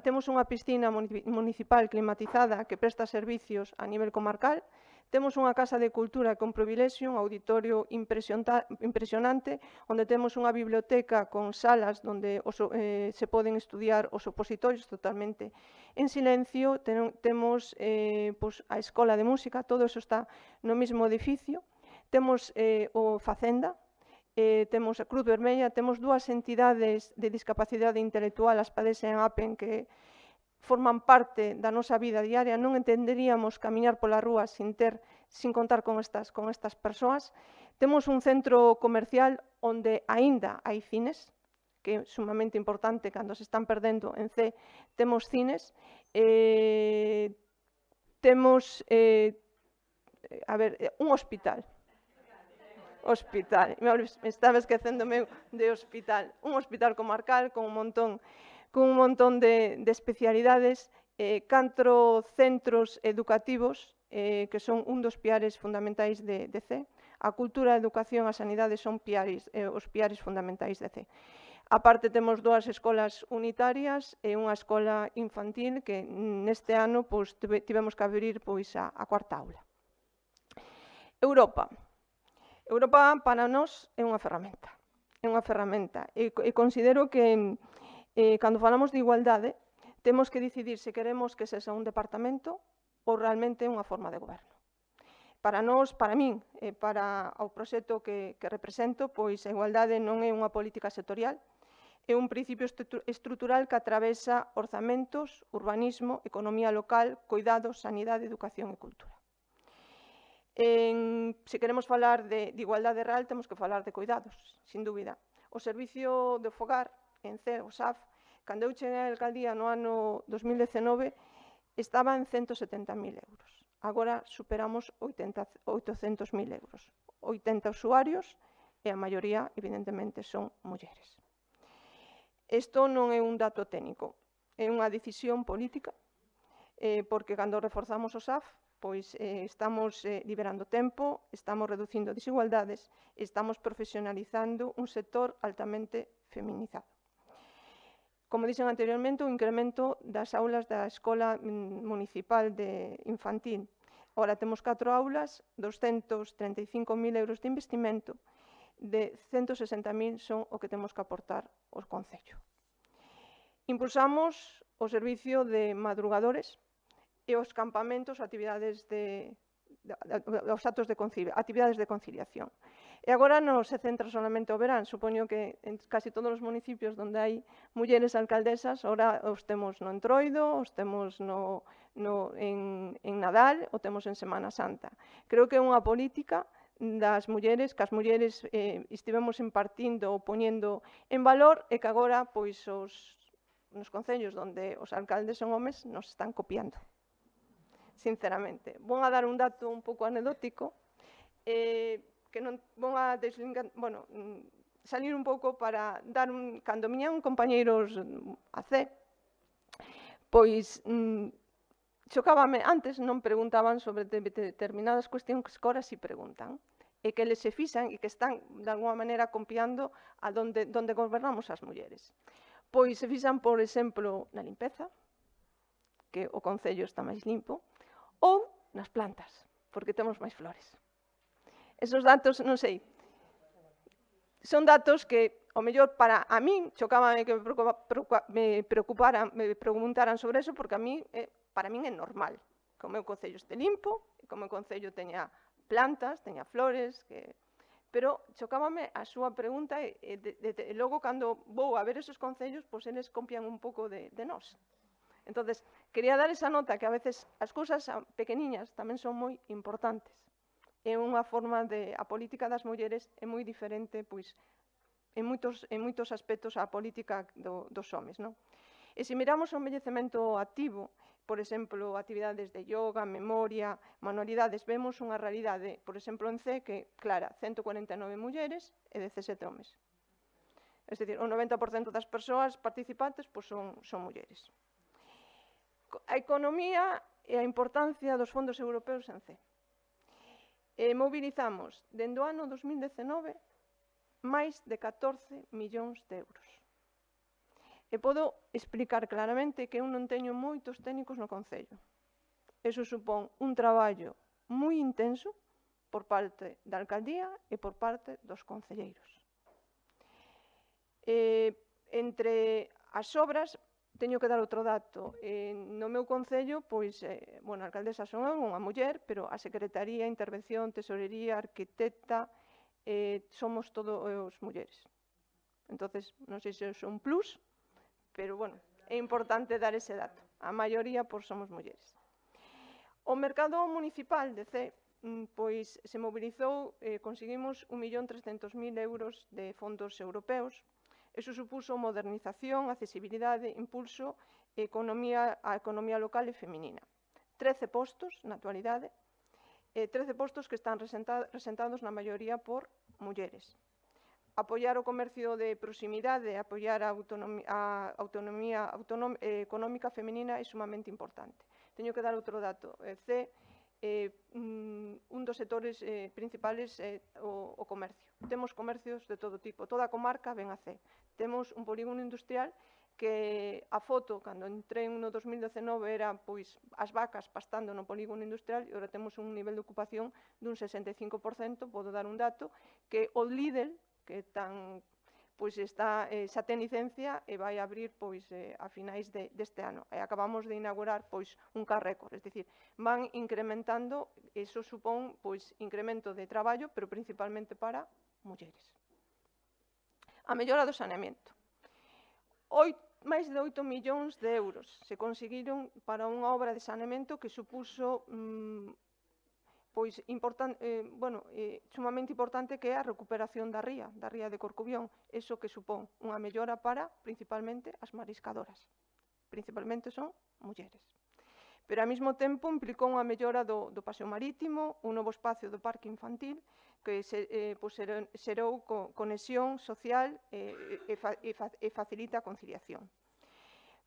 temos unha piscina municipal climatizada que presta servicios a nivel comarcal, temos unha Casa de Cultura con privilexio, un auditorio impresionante, onde temos unha biblioteca con salas onde se poden estudiar os opositorios totalmente en silencio, temos a Escola de Música, todo eso está no mesmo edificio. Temos o Facenda, temos a Cruz Vermella, temos 2 entidades de discapacidade intelectual, as PADES e a APEN, que forman parte da nosa vida diaria. Non entenderíamos camiñar pola rúa sin contar con estas persoas. Temos un centro comercial onde aínda hai cines, que é sumamente importante cando se están perdendo en C. Temos cines, temos un hospital. Me estaba esquecéndome de hospital. Un hospital comarcal con un montón de especialidades, 4 centros educativos que son un dos piares fundamentais de C. A cultura, a educación e a sanidade son os piares fundamentais de C. A parte temos 2 escolas unitarias e unha escola infantil que neste ano tivemos que abrir a 4ª aula. Europa para nós é unha ferramenta. E considero que cando falamos de igualdade temos que decidir se queremos que sexa un departamento ou realmente unha forma de goberno. Para nós, para min, para o proxecto que represento, pois a igualdade non é unha política sectorial, é un principio estrutural que atravesa orzamentos, urbanismo, economía local, coidados, sanidade, educación e cultura. Se queremos falar de igualdade real, temos que falar de cuidados, sin dúbida. O servicio de fogar en C, o SAF, cando eu cheguei á alcaldía no ano 2019, estaba en 170.000 euros. Agora superamos 800.000 euros. 80 usuarios e a maioría, evidentemente, son mulleres. Isto non é un dato técnico, é unha decisión política, porque cando reforzamos o SAF, pois estamos liberando tempo, estamos reducindo desigualdades e estamos profesionalizando un sector altamente feminizado. Como dixen anteriormente, o incremento das aulas da Escola Municipal de Infantil. Ora temos 4 aulas, 235.000 euros de investimento, de 160.000 son o que temos que aportar ao Concello. Impulsamos o servicio de madrugadores, e os campamentos, actividades de conciliación. E agora non se centra solamente o verán, supoño que en casi todos os municipios onde hai mulleres alcaldesas, ora os temos no Entroido, os temos en Nadal, o temos en Semana Santa. Creo que é unha política das mulleres, que as mulleres estivemos impartindo ou poñendo en valor e que agora, pois, nos concellos onde os alcaldes son homes, nos están copiando. Sinceramente. Vou a dar un dato un pouco anecdótico, que non vou a salir un pouco para dar cando viñan compañeiros a C, pois chocábame, antes non preguntaban sobre determinadas cuestións que agora si preguntan, e que les se fixan e que están, de alguma maneira, copiando a donde gobernamos as mulleres. Pois se fixan, por exemplo, na limpeza, que o Concello está máis limpo, ou nas plantas, porque temos máis flores. Esos datos, non sei, son datos que, ao mellor, para a min, chocábame que me preguntaran sobre eso, porque para min é normal que o meu concello este limpo, que o meu concello teña plantas, teña flores, pero chocábame a súa pregunta e logo, cando vou a ver esos concellos, pois eles copian un pouco de nós. Entonces, quería dar esa nota que a veces as cousas pequeniñas tamén son moi importantes. É unha forma a política das mulleres é moi diferente, pois, en moitos aspectos a política dos homes, non? E se miramos o envellecemento activo, por exemplo, actividades de yoga, memoria, manualidades, vemos unha realidade, por exemplo, en C, que, clara, 149 mulleres e 17 homes. É dicir, o 90% das persoas participantes pois, son mulleres. A economía e a importancia dos fondos europeos en C. Mobilizamos, dende o ano 2019, máis de 14 millóns de euros. E podo explicar claramente que eu non teño moitos técnicos no concello. Eso supón un traballo moi intenso por parte da alcaldía e por parte dos concelleiros. Entre as obras, teño que dar outro dato. No meu concello, pois, a alcaldesa son eu, unha muller, pero a Secretaría, Intervención, Tesorería, Arquitecta, somos todos mulleres. Entonces, non sei se é un plus, pero, bueno, é importante dar ese dato. A maioría, pois, somos mulleres. O mercado municipal de C, pois, se mobilizou, conseguimos 1.300.000 euros de fondos europeos. Eso supuso modernización, accesibilidade, impulso a economía local e feminina. 13 postos na actualidade, 13 postos que están resentados na maioría por mulleres. Apoiar o comercio de proximidade, apoiar a autonomía económica feminina é sumamente importante. Teño que dar outro dato. C, un dos sectores principales é o comercio. Temos comercios de todo tipo, toda a comarca ven a C. Temos un polígono industrial que a foto, cando entrei no 2019, era pois as vacas pastando no polígono industrial e agora temos un nivel de ocupación dun 65%, podo dar un dato, que o Lidl, que xa ten licencia e vai abrir a finais deste ano. E acabamos de inaugurar un Carrefour, é dicir, van incrementando, iso supón incremento de traballo, pero principalmente para mulleres. A mellora do saneamento. Máis de 8 millóns de euros se conseguiron para unha obra de saneamento que supuso sumamente importante, que é a recuperación da ría de Corcubión. Iso que supón unha mellora para, principalmente, as mariscadoras. Principalmente son mulleres. Pero, ao mesmo tempo, implicou unha mellora do paseo marítimo, un novo espacio do parque infantil, que xerou conexión social e facilita a conciliación.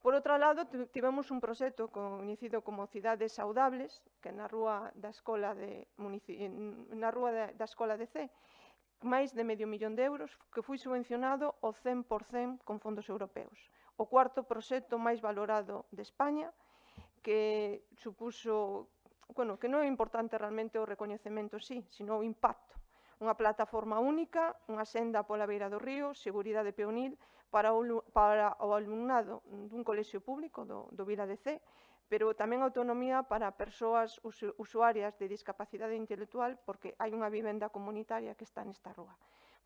Por outro lado, tivemos un proxecto coñecido como Cidades Saudables, que na rúa da Escola de C, máis de medio millón de euros, que foi subvencionado ao 100% con fondos europeos. O cuarto proxecto máis valorado de España, que supuso, que non é importante realmente o recoñecemento sí, sino o impacto. Unha plataforma única, unha senda pola beira do río, seguridade peonil para o alumnado dun colexio público do Vila de C, pero tamén autonomía para persoas usuarias de discapacidade intelectual, porque hai unha vivenda comunitaria que está nesta rúa.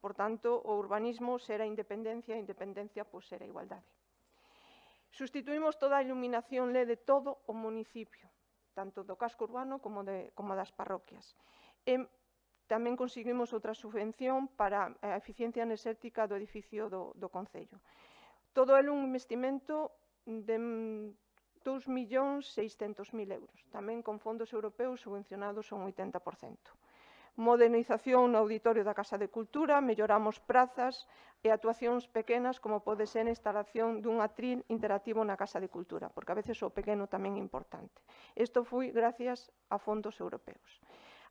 Por tanto, o urbanismo será independencia, e independencia será igualdade. Sustituímos toda a iluminación LED de todo o municipio, tanto do casco urbano como das parroquias. Tamén conseguimos outra subvención para a eficiencia enerxética do edificio do Concello. Todo é un investimento de 2.600.000 euros, tamén con fondos europeos subvencionados un 80%. Modernización no auditorio da Casa de Cultura, melloramos prazas e actuacións pequenas, como pode ser a instalación dun atril interactivo na Casa de Cultura, porque a veces o pequeno tamén é importante. Isto foi gracias a fondos europeos.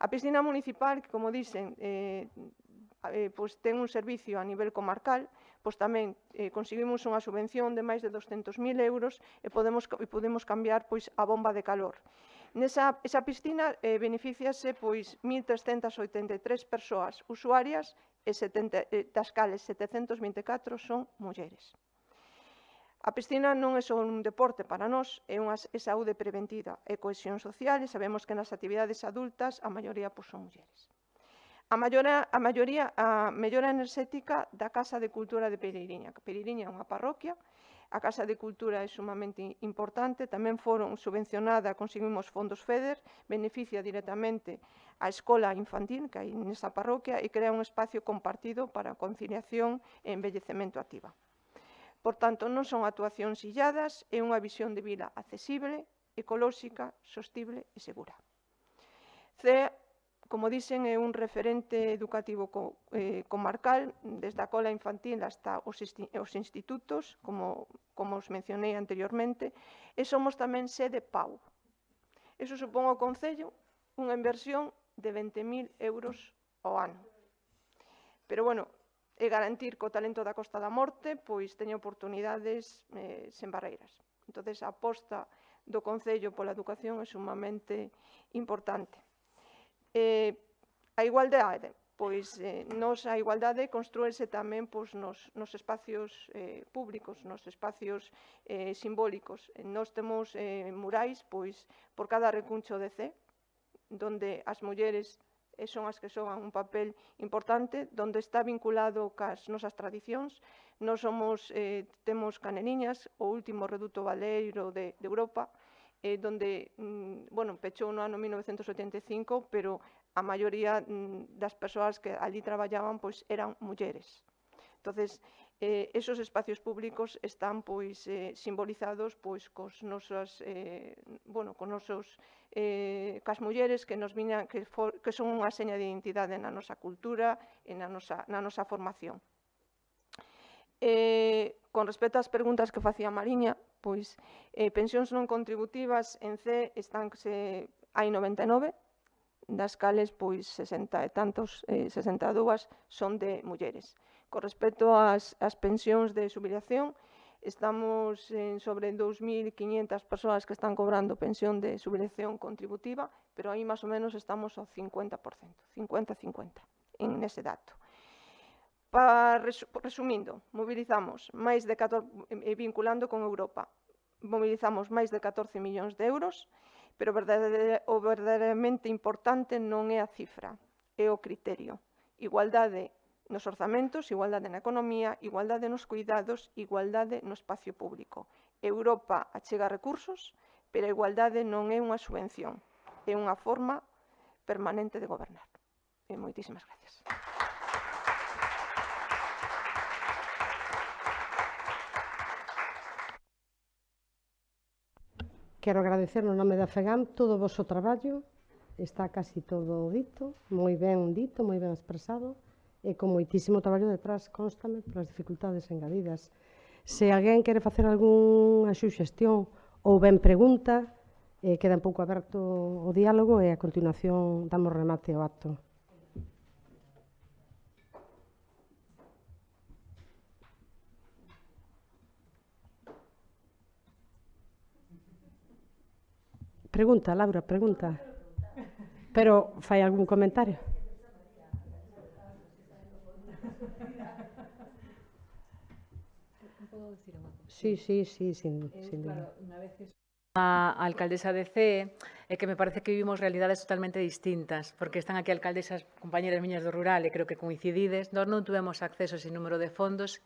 A piscina municipal, que, como dicen, ten un servicio a nivel comarcal, tamén conseguimos unha subvención de máis de 200.000 euros e podemos cambiar a bomba de calor. Esa piscina beneficiase 1.383 persoas usuarias das cales 724 son mulleres. A piscina non é só un deporte para nós, é saúde preventiva, é cohesión social e sabemos que nas actividades adultas a maioría son mulleres. A mellora enerxética da Casa de Cultura de Pereiriña. Pereiriña é unha parroquia, a Casa de Cultura é sumamente importante, tamén foron subvencionada, conseguimos fondos FEDER, beneficia directamente a escola infantil que hai nesa parroquia e crea un espacio compartido para a conciliación e envellecemento activa. Por tanto, non son actuacións illadas, é unha visión de vila accesible, ecolóxica, sostible e segura. CEA, como dixen, é un referente educativo comarcal, desde a cola infantil hasta os institutos, como os mencionei anteriormente, e somos tamén sede PAU. Iso supón ao Concello unha inversión de 20.000 euros ao ano. Pero, bueno, e garantir que o talento da Costa da Morte pois teña oportunidades sen barreiras. Entón, a aposta do Concello pola educación é sumamente importante. A igualdade, pois a igualdade construírse tamén nos espacios públicos, nos espacios simbólicos. Nós temos murais por cada recuncho de C, onde as mulleres son as que xogan un papel importante, onde está vinculado cas nosas tradicións. Nós temos Caneliñas, o último reduto baleiro de Europa, onde pechou no ano 1985, pero a maioría das persoas que ali traballaban eran mulleres. Entón, esos espacios públicos están simbolizados cas mulleres que son unha seña de identidade na nosa cultura e na nosa formación. Con respecto ás preguntas que facía Mariña, pensións non contributivas en C hai 99, das cales 60 e tantos, 62 son de mulleres. Con respecto ás pensións de xubilación, estamos en sobre 2.500 persoas que están cobrando pensión de xubilación contributiva, pero aí máis ou menos estamos ao 50%, 50-50 en ese dato. Resumindo, mobilizamos máis de 14, vinculando con Europa, mobilizamos máis de 14 millóns de euros, pero o verdadeiramente importante non é a cifra, é o criterio. Igualdade nos orzamentos, igualdade na economía, igualdade nos cuidados, igualdade no espacio público. Europa achega recursos, pero a igualdade non é unha subvención, é unha forma permanente de gobernar. Moitísimas gracias. Quero agradecer no nome da FEGAM todo o vosso traballo, está casi todo dito, moi ben expresado, e con moitísimo traballo detrás, constame, polas dificultades engadidas. Se alguén quere facer algunha suxestión ou ben pregunta, queda un pouco aberto o diálogo e a continuación damos remate ao acto. Pregunta, Laura, pregunta. Pero fai algún comentario? Sí, sin duda. A alcaldesa de CEE é que me parece que vivimos realidades totalmente distintas, porque están aquí alcaldesas, compañeras miñas do rural, e creo que coincidides. Nós non tuvemos acceso a ese número de fondos,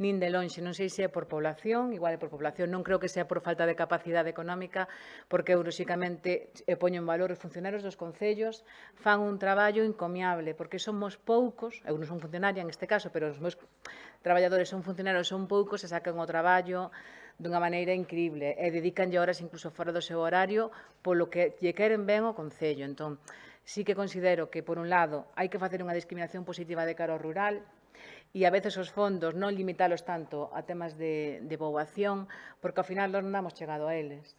nin de lonxe, non sei se é por población, igual é por población, non creo que sea por falta de capacidade económica, porque eu, lóxicamente, poño en valor os funcionarios dos concellos, fan un traballo encomiable, porque somos poucos, eu non son funcionaria en este caso, pero os meus traballadores son funcionarios, son poucos, e sacan o traballo dunha maneira increíble, e dedicanlle horas incluso fora do seu horario, polo que lle queren ben o concello. Entón, sí que considero que, por un lado, hai que facer unha discriminación positiva de cara ao rural, e a veces os fondos non limitalos tanto a temas de poboación, porque ao final non damos chegado a eles.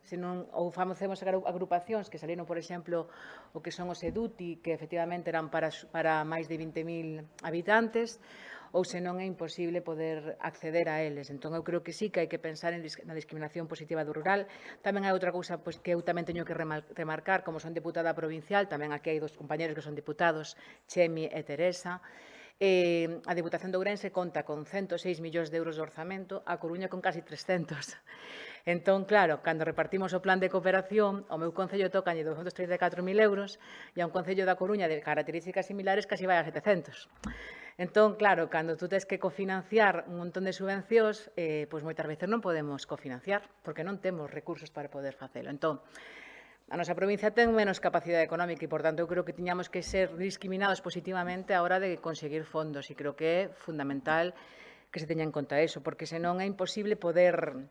Ou facemos agrupacións que saliron, por exemplo, o que son os EDUTI, que efectivamente eran para máis de 20.000 habitantes, ou senón é imposible poder acceder a eles. Entón, eu creo que sí que hai que pensar na discriminación positiva do rural. Tamén hai outra cousa que eu tamén teño que remarcar, como son deputada provincial, tamén aquí hai dos compañeros que son diputados, Chemi e Teresa. A Deputación de Ourense conta con 106 millóns de euros de orzamento, a Coruña con casi 300. Entón, claro, cando repartimos o plan de cooperación, ao meu concello tocalle 234.000 euros e a un concello da Coruña de características similares casi vai a 700. Entón, claro, cando tú tes que cofinanciar un montón de subvencións, pois moitas veces non podemos cofinanciar, porque non temos recursos para poder facelo. Entón, a nosa provincia ten menos capacidade económica e, por tanto, eu creo que tiñamos que ser discriminados positivamente a hora de conseguir fondos e creo que é fundamental que se teña en conta eso, porque senón é imposible poder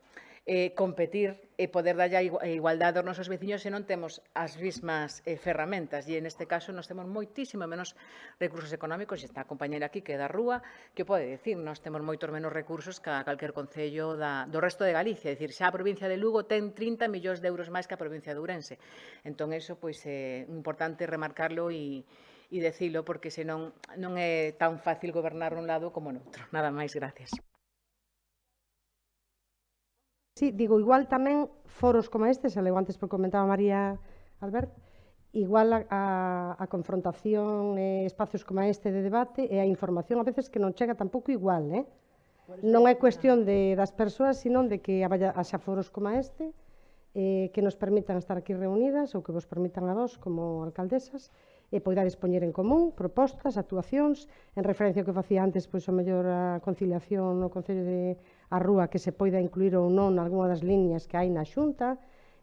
competir e poder darlle a igualdade aos nosos veciños se non temos as mesmas ferramentas e, neste caso, nos temos moitísimo menos recursos económicos e está a compañera aquí que é da Rúa que pode dicir, nos temos moitos menos recursos que a calquer concello do resto de Galicia, é dicir, xa a provincia de Lugo ten 30 millóns de euros máis que a provincia de Ourense. Entón, iso pois é importante remarcarlo e decilo, porque senón non é tan fácil gobernar un lado como noutro. Nada máis, gracias. Sí, digo, igual tamén foros como este, se leo antes porque comentaba María Albert, igual a confrontación espacios como este de debate e a información a veces que non chega tampouco igual, non é cuestión das persoas, sino de que haxa foros como este que nos permitan estar aquí reunidas ou que vos permitan a vos como alcaldesas e poidades poñer en común propostas, actuacións, en referencia ao que facía antes, pois o mellor a conciliación no Concello de a Rúa que se poida incluir ou non algunha das liñas que hai na Xunta,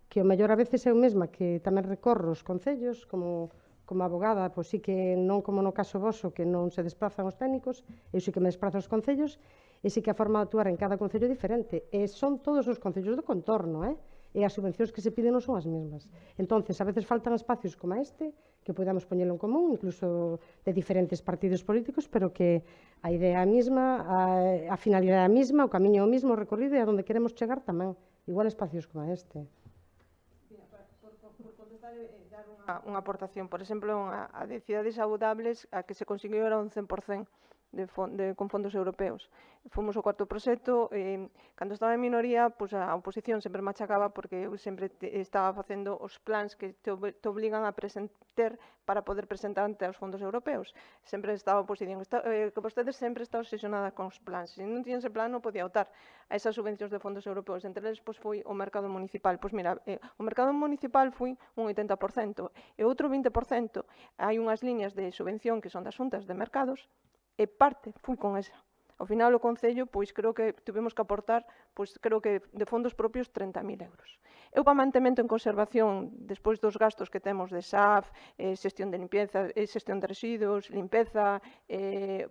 que o mellor a veces é o mesma que tamén recorro os concellos como abogada, pois sí que non como no caso voso que non se desplazan os técnicos, eu sí que me desplazo aos concellos e sí que a forma de actuar en cada concello é diferente e son todos os concellos do contorno, e as subvencións que se piden non son as mesmas. Entonces, a veces faltan espacios como este, que podamos poñelo en común, incluso de diferentes partidos políticos, pero que a idea mesma, a finalidade a mesma, o camiño o mesmo, o recorrido e a onde queremos chegar tamén. Igual espacios como este. Por contestar, dar unha aportación, por exemplo, a de cidades saudables, a que se conseguiu era un 100% con fondos europeos. Fomos o cuarto proxecto, cando estaba en minoría, pois a oposición sempre me achacaba porque eu sempre estaba facendo os plans que te obligan a presentar para poder presentar ante os fondos europeos. Sempre estaba a oposición, que vostedes sempre está obsesionada con os plans. Se non tiñen ese plan, non podía optar a esas subvencións de fondos europeos. Entre eles, pois, foi o mercado municipal. Pois mira, o mercado municipal foi un 80%, e outro 20% hai unhas liñas de subvención que son das xuntas de mercados, e parte fui con esa. Ao final, o Concello, pois, creo que tivemos que aportar, pois, creo que de fondos propios 30.000 euros. Eu, para mantemento en conservación, despois dos gastos que temos de SAF, xestión de limpeza, xestión de residuos, limpeza,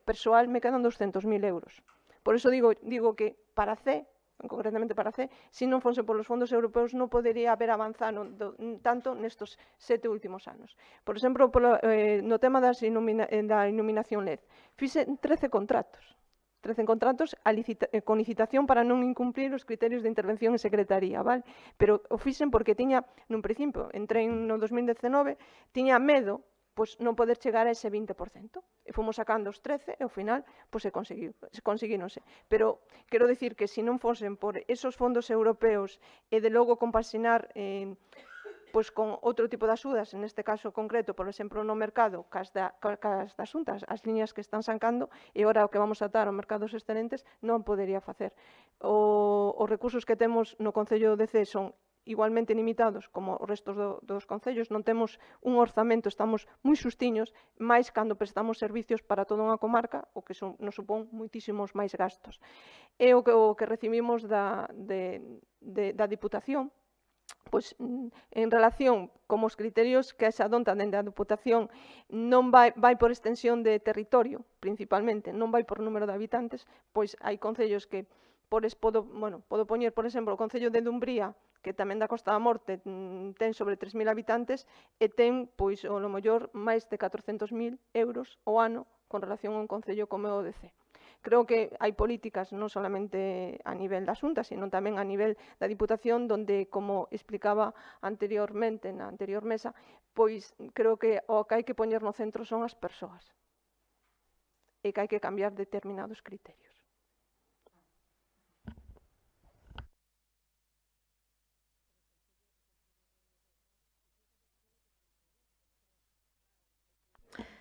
persoal, me quedan 200.000 euros. Por iso digo que para C, concretamente para C, se non fonse polos fondos europeos non podería haber avanzado tanto nestos 7 últimos anos. Por exemplo, no tema da iluminación LED, fixe 13 contratos con licitación para non incumplir os criterios de intervención en secretaría, vale? Pero o fixen porque tiña, nun principio, entrei no 2019, tiña medo pois non poder chegar a ese 20%. E fomos sacando os 13 e ao final pois se conseguíronse. Pero quero dicir que se non fosen por esos fondos europeos e de logo compaxinar pois con outro tipo de axudas, neste caso concreto, por exemplo, no mercado, cas das xuntas, as liñas que están sacando, e agora o que vamos a dar ao mercados excelentes, non podería facer. Os recursos que temos no Concello de Cee son igualmente limitados como os restos dos concellos, non temos un orzamento, estamos moi xustiños, máis cando prestamos servicios para toda unha comarca, o que nos supón moitísimos máis gastos. E o que recibimos da Diputación, pois, en relación con os criterios que se adoptan dende a Diputación, non vai por extensión de territorio, principalmente, non vai por número de habitantes, pois hai concellos que podo poñer, por exemplo, o Concello de Dumbría, que tamén da Costa da Morte ten sobre 3.000 habitantes e ten, pois, ao mellor, máis de 400.000 euros ao ano con relación a un concello como o de Cee. Creo que hai políticas non solamente a nivel da Xunta, sino tamén a nivel da Diputación, donde, como explicaba anteriormente na anterior mesa, pois creo que o que hai que poñer no centro son as persoas. e que hai que cambiar determinados criterios.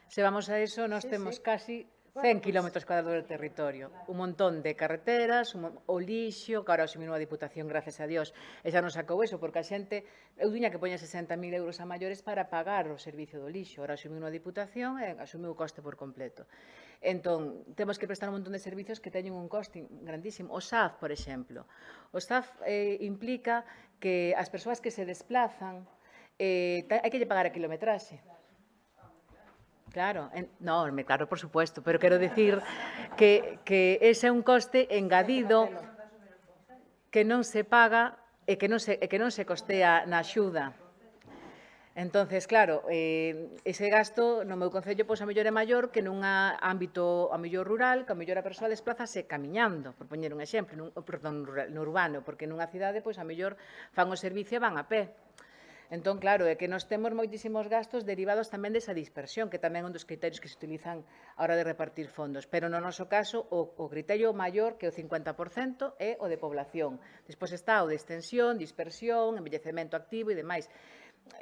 Se vamos a eso, nós temos casi 100 km cuadrados de territorio, un montón de carreteras, o lixo, que agora asumiu a Diputación, gracias a Dios, e xa non sacou eso, porque a xente, eu diña que poña 60.000 euros a maiores para pagar o servicio do lixo, agora asumiu a Diputación e asumiu o coste por completo. Entón, temos que prestar un montón de servicios que teñen un coste grandísimo. O SAF, por exemplo. O SAF implica que as persoas que se desplazan hai que lle pagar a kilometraxe. Claro, claro, por supuesto, pero quero dicir que ese é un coste engadido que non se paga e que non se costea na axuda. Entonces, claro, ese gasto no meu concello pois a mellor é maior que nun ámbito a mellor rural, que a mellor a persoa desplázase camiñando, por poñer un exemplo, no urbano, porque nunha cidade pois a mellor fan o servicio e van a pé. Entón, claro, é que nós temos moitísimos gastos derivados tamén desa dispersión, que tamén é un dos criterios que se utilizan a hora de repartir fondos. Pero no noso caso, o criterio maior, que é o 50%, é o de población. Despois está o de extensión, dispersión, envellecemento activo e demais.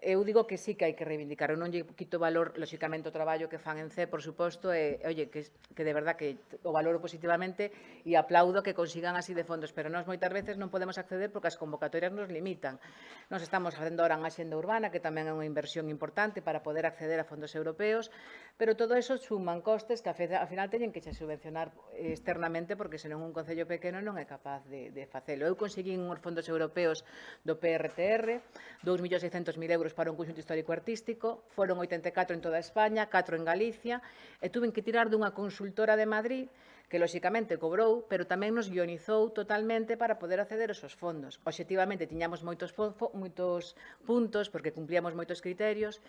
Eu digo que sí que hai que reivindicar. Eu non lle quito valor, lóxicamente, o traballo que fan en C, por suposto, e, oye, que de verdad que o valoro positivamente e aplaudo que consigan así de fondos, pero nós moitas veces non podemos acceder porque as convocatorias nos limitan. Nos estamos facendo ahora unha axenda urbana, que tamén é unha inversión importante para poder acceder a fondos europeos, pero todo eso suman costes que, ao final, teñen que subvencionar externamente, porque senón un concello pequeno non é capaz de facelo. Eu conseguín uns fondos europeos do PRTR, 2.600.000 euros para un conxunto histórico-artístico, foron 84 en toda España, 4 en Galicia, e tuven que tirar dunha consultora de Madrid que, lóxicamente, cobrou, pero tamén nos guionizou totalmente para poder acceder a esos fondos. Obxectivamente, tiñamos moitos puntos, porque cumplíamos moitos criterios,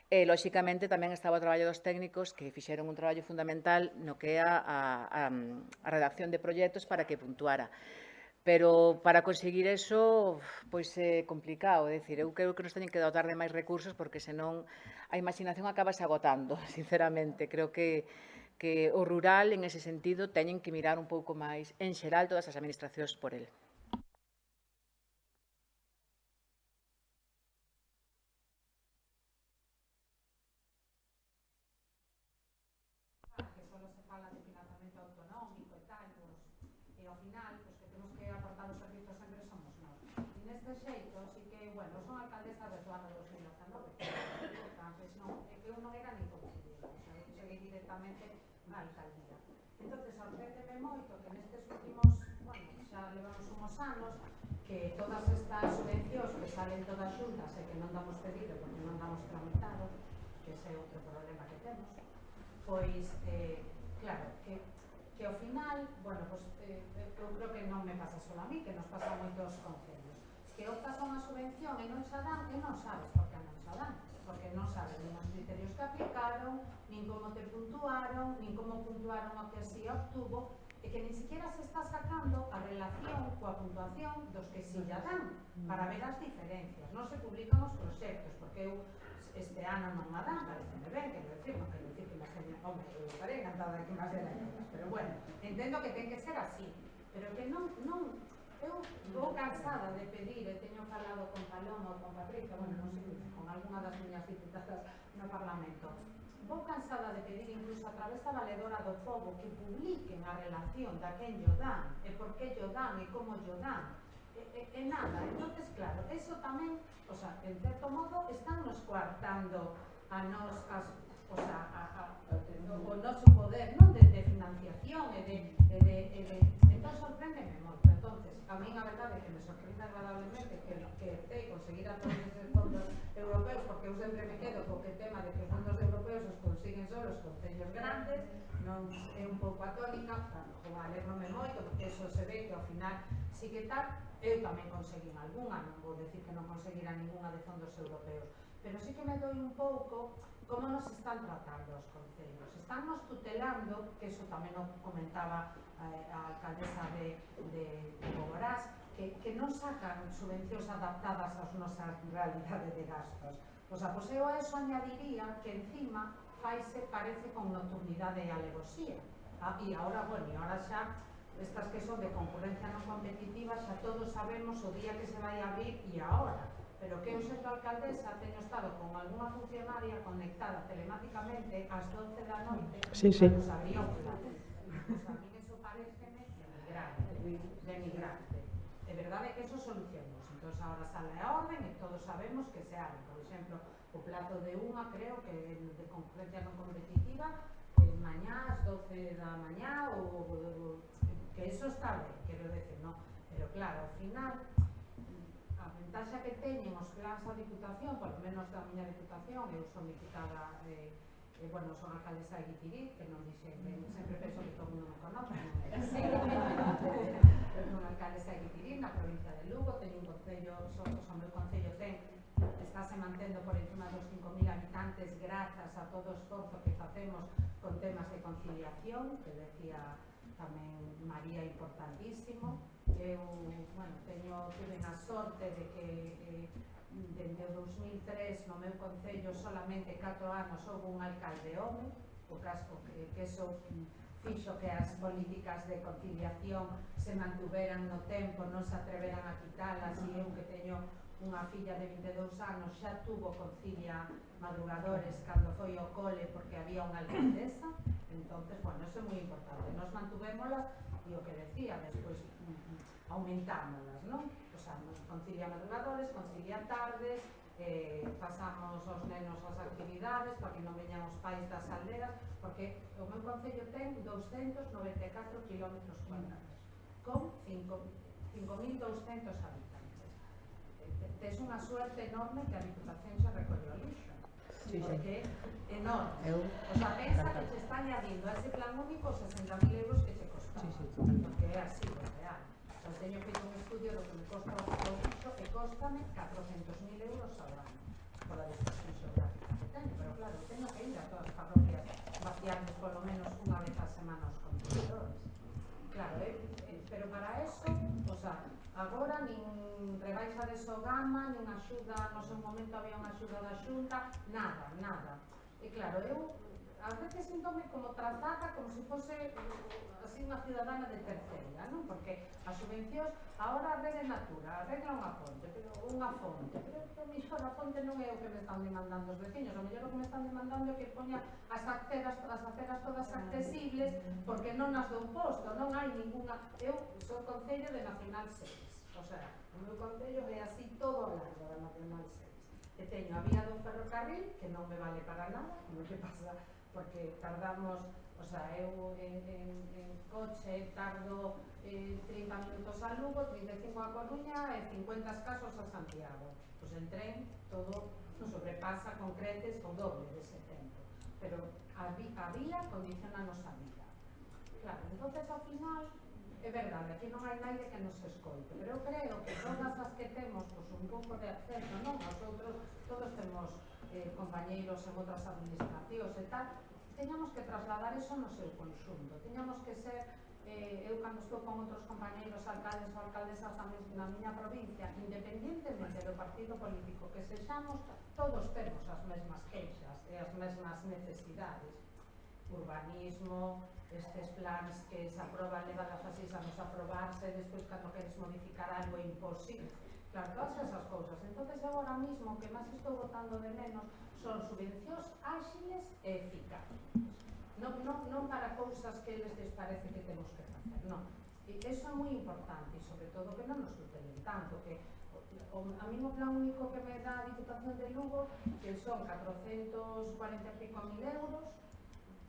e, lóxicamente, tamén estaba o traballo dos técnicos que fixeron un traballo fundamental no que é a redacción de proxectos para que puntuara. Pero para conseguir eso, pois é complicado, é dicir, eu creo que nos teñen que dotar de máis recursos porque senón a imaginación acaba se agotando, sinceramente. Creo que o rural, en ese sentido, teñen que mirar un pouco máis, en xeral, todas as administracións por el. Que todas estas subvencións que salen todas xuntas e que non damos pedido porque non damos tramitado, que ese é outro problema que temos, pois, claro, que ao final, bueno, pois, eu creo que non me pasa só a mí, que nos pasa a moitos concellos, que optas a unha subvención e non xa dan, e non sabes por que non xa dan, porque non sabes nin os criterios que aplicaron, nin como te puntuaron, nin como puntuaron o que así obtuvo, e que nin siquiera se está sacando a relación coa puntuación dos que si ya dan, para ver as diferencias. Non se publican os proxectos, porque eu este ano non a dan, pareceme ben, quero dicir, non quero dicir que me seña, home, eu estaré encantada de que me seña todas, pero bueno, entendo que ten que ser así, pero que non, eu vou cansada de pedir, e teño falado con Paloma ou con Patricia, bueno, non sei, con algunha das miñas diputadas no Parlamento, vou cansada de pedir incluso a través da valedora do pobo que publiquen a relación da quen llo dan, e por que llo dan, e como llo dan, e nada. Entonces, claro, eso tamén, o sea, en certo modo, están nos coartando a nos, o noso poder, non, de financiación entón sorprendeme moito. Entonces, a mí a verdade é que me sorprende agradablemente que conseguir a todos esos fondos europeos, porque eu sempre me quedo co que tema de que os fondos europeos os consiguen só os concellos grandes, non é un pouco atónica, alégrome moito, porque eso se ve que ao final sí que tal, eu tamén conseguín algunha, non vou decir que non conseguira ninguna de fondos europeos, pero sí que me doi un pouco como nos están tratando os concellos. Están nos tutelando, que eso tamén o comentaba a alcaldesa de Boborás, que non sacan subvencións adaptadas ás nosas realidades de gastos. O sea, pois eu a eso añadiría que encima parece con nocturnidade e alevosía. E agora, bueno, e agora xa estas que son de concurrencia non competitiva xa todos sabemos o día que se vai abrir e a hora, pero que eu sendo alcaldesa teño estado con algunha funcionaria conectada telemáticamente ás 12 da noite cando se abría o plazo. Pois a mí eso pareceme denigrante. É verdade que eso solucionou, entón agora sale a orden e todos sabemos que se abre, por exemplo, o plazo de unha creo que de concurrencia non competitiva mañá ás 12 da mañá ou que eso está ben, quero decir, non? Pero claro, ao final a ventaxa que teñen os plans da Diputación, polo menos da miña Diputación, eu son diputada bueno, son alcaldesa de Guitiriz, que non dixen, sempre penso que todo o mundo me conoce, non é así, son alcaldesa de Guitiriz, na provincia de Lugo, teño un concello, o meu concello estáse mantendo por encima dos 5.000 habitantes grazas a todo o esforzo que facemos con temas de conciliación, que decía tamén María, importantísimo. Eu, bueno, tive a sorte de que dende o 2003 no meu concello solamente 4 anos houve un alcalde home, o casco que eso fixo que as políticas de conciliación se mantuveran no tempo, non se atreveran a quitalas, e eu que teño unha filla de 22 anos xa tuvo concilia madrugadores cando foi ao cole porque había unha alcaldesa. Entonces, bueno, eso é moi importante, nos mantuvémolas e o que decía, despois aumentámolas, non? O sea, concilia madrugadores, concilia tardes, pasamos os nenos as actividades para que non veñan os pais das aldeas, porque o meu concello ten 294 km cuadrados con 5.200 habitantes. Tes unha suerte enorme que a Diputación xa recolleu o lixo, porque é enorme. O sea, pensa que se está añadindo a ese plan único 60.000 euros que se costaba, porque é así, é real. Eu teño feito un estudio do que me costa o lixo e costame 400.000 euros ao ano pola dispersión xeográfica que teño, pero claro, teño que ir a todas as parroquias vaciarles polo menos unha vez a semana os contenedores. Claro, pero para eso, o sea, agora nin rebaixa de Sogama, nin axuda, no seu momento había unha axuda da Xunta, nada. E claro, eu a veces síntome como tratada como se fose así unha ciudadana de terceira, non? Porque as subvencións, agora a Rede Natura, arregla unha fonte, pero mellor a fonte non é o que me están demandando os veciños, o mellor o que me están demandando é que poña as aceras todas accesibles, porque non as dou posto, non hai ninguna. Eu sou concello de Nacional 6, o sea, o meu concello é así todo o largo da Nacional 6. E teño a vía do ferrocarril, que non me vale para nada, como que pasa, porque tardamos, o sea, eu en coche tardo 30 minutos a Lugo, 35 a Coruña e 50 escasos a Santiago. Pois en tren todo non sobrepasa con creces o doble dese tempo, pero a vía condicionanos a vida. Claro, entonces ao final é verdade, aquí non hai naide que nos escoite, pero eu creo que todas as que temos un pouco de acceso, non? Nosotros todos temos compañeiros en outras administracións e tal, teñamos que trasladar eso no seu conxunto, teñamos que ser, eu cando estou con outros compañeiros alcaldes ou alcaldesas na miña provincia, independientemente do partido político que sexamos, todos temos as mesmas queixas e as mesmas necesidades. Urbanismo, estes plans que se aproban, levan a 6 anos a aprobarse, despois cando queres modificar algo é imposible. Claro, todas esas cousas. Entonces, agora mismo, o que máis estou botando de menos son subvencións áxiles e eficaces. Non para cousas que eles les parece que temos que facer, non. E iso é moi importante, e sobre todo que non nos tutelen tanto, que a mí o plan único que me dá a Diputación de Lugo, que son 440 e pico mil euros,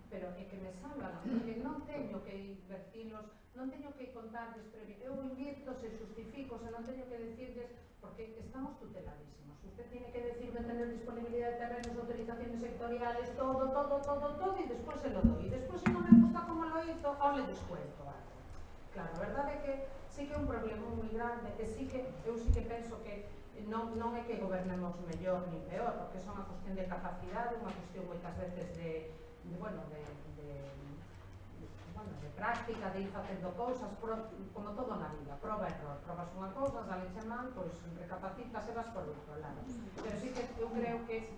pero é que me salvan, porque non teño que invertilos, non teño que contarles, eu invirto, se justifico, se non teño que decirles, porque estamos tuteladísimos. Usted tiene que decirme tener disponibilidad de terrenos, autorizaciones sectoriales, todo, y despois se lo doy. E despois, se non me gusta como lo hizo, aún le descuento algo. Claro, a verdade é que sí que é un problema moi grande, e eu sí que penso que non é que gobernemos mellor ni peor, porque é unha cuestión de capacidade, unha cuestión moitas veces de de práctica, de ir facendo cousas, como todo na vida, proba e error. Probas unha cousa, salenche mal, pois recapacitas e vas por outro lado. Pero sí que eu creo que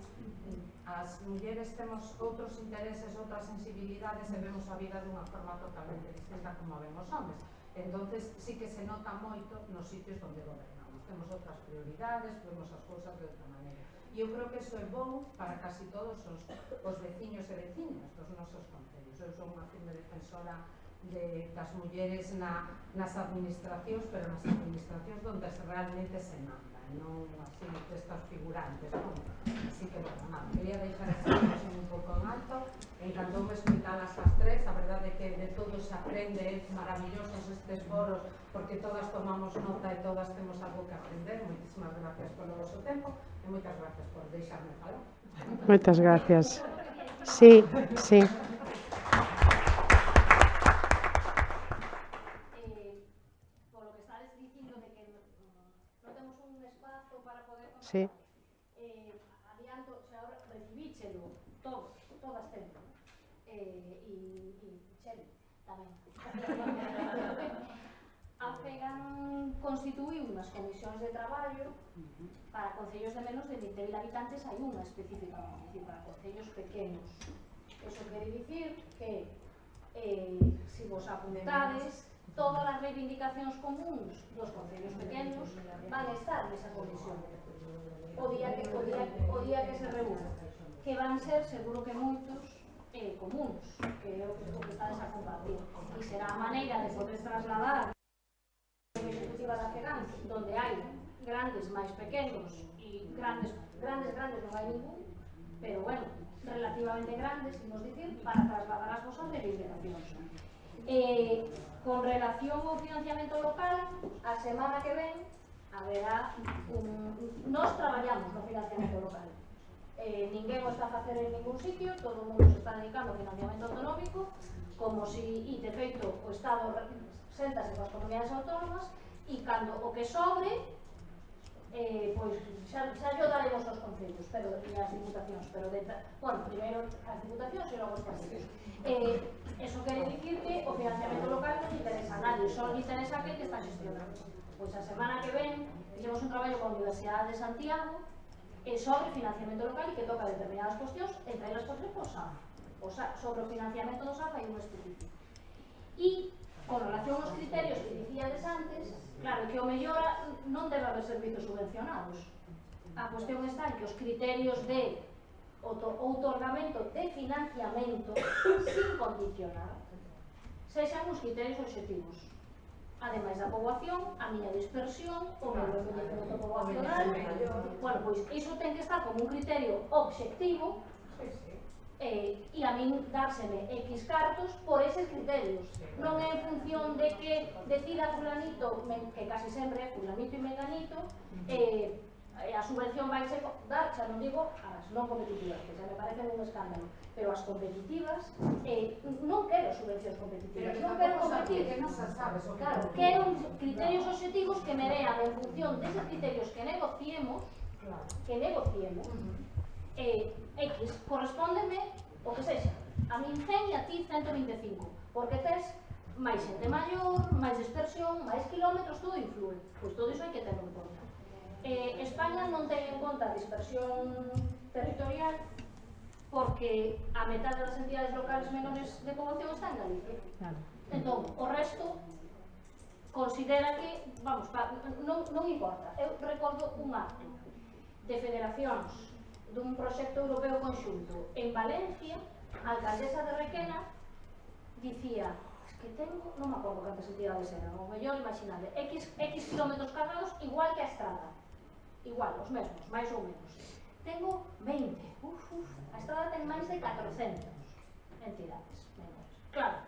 as mulleres temos outros intereses, outras sensibilidades e vemos a vida dunha forma totalmente distinta como vemos homes. Entonces sí que se nota moito nos sitios onde gobernamos. Temos outras prioridades, vemos as cousas de outra maneira. E eu creo que iso é bom para casi todos os veciños e veciñas dos nosos concellos. Eu sou unha firme defensora das mulleres nas administracións, pero nas administracións onde realmente se manda, non así destas figurantes, non? Así que, bueno, nada, quería deixar esta situación un pouco en alto, encantoume escoitalas as tres, a verdade é que de todo se aprende, é maravillosos estes foros, porque todas tomamos nota e todas temos algo que aprender. Moitísimas gracias polo vosso tempo e moitas gracias por deixarme falar. Moitas gracias. Sí, sí. Sí. Adianto, se ahora recibíchelo todas tempo. E Cheli tamén. A FEGAN constituíu unhas comisións de traballo para concellos de menos de 20.000 habitantes. Hai unha específicamente, decir, para concellos pequenos. Eso quere dicir que se vos apuntades, todas as reivindicacións comuns dos concellos pequenos van a estar nesa comisión. O día que se reúna, que van ser, seguro que moitos, comuns, que é o que estades a compartir. E será a maneira de poder trasladar a executiva da FEGAN, donde hai grandes máis pequenos e grandes non hai ningún, pero bueno, relativamente grandes, imos dicir, para trasladar as vosas reivindicacións. Con relación ao financiamento local, a semana que ven haberá nós traballamos no financiamento local. Ninguén o está a facer en ningún sitio, todo o mundo se está dedicando ao financiamento autonómico, como si, e de feito o Estado séntase coas comunidades autónomas, e cando o que sobre, pois xa lle daremos aos concellos e as diputacións, pero bueno, primeiro as diputacións e logo os concellos. Eso quere dicir que o financiamento local non interesa a nadie, só interesa a quen que está gestionando. Pois a semana que ven fixemos un traballo con a Universidade de Santiago sobre financiamento local e que toca determinadas cuestións, entre elas, por exemplo, o SAF. Sobre o financiamento do SAF hai un específico. E con relación aos criterios que dicíades antes, claro que o mellor non debe haber servizos subvencionados. A cuestión está en que os criterios de outorgamento de financiamento sin condicionar sexan os criterios obxectivos, ademais da poboación, a miña dispersión, o meu envellecemento poboacional. Bueno, pois iso ten que estar como un criterio obxectivo e a min dárseme X cartos por eses criterios, non é en función de que decida fulanito, que casi sempre é fulanito e menganito, a subvención vai ser dar, xa non digo as non competitivas, que xa me parecen un escándalo, pero as competitivas non quero subvencións competitivas, non quero competir, claro, quero criterios obxectivos que me vean en función deses criterios que negociemos, X, correspóndeme o que sexa, a min 100 e a ti 125, porque tes máis xente maior, máis dispersión, máis kilómetros, todo influe, pois todo iso hai que terlo en conta. España non ten en conta a dispersión territorial porque a metade das entidades locales menores de poboación está en Galicia. Entón, o resto considera que, vamos, non importa. Eu recordo un acto de federacións dun proxecto europeo conxunto en Valencia, a alcaldesa de Requena dicía, que tengo, non me acordo cantas entidades eran, o mellor imaginable, X kilómetros cargados igual que a estrada, igual, os mesmos, máis ou menos. Tengo 20, a estrada ten máis de 400 entidades menores. Claro,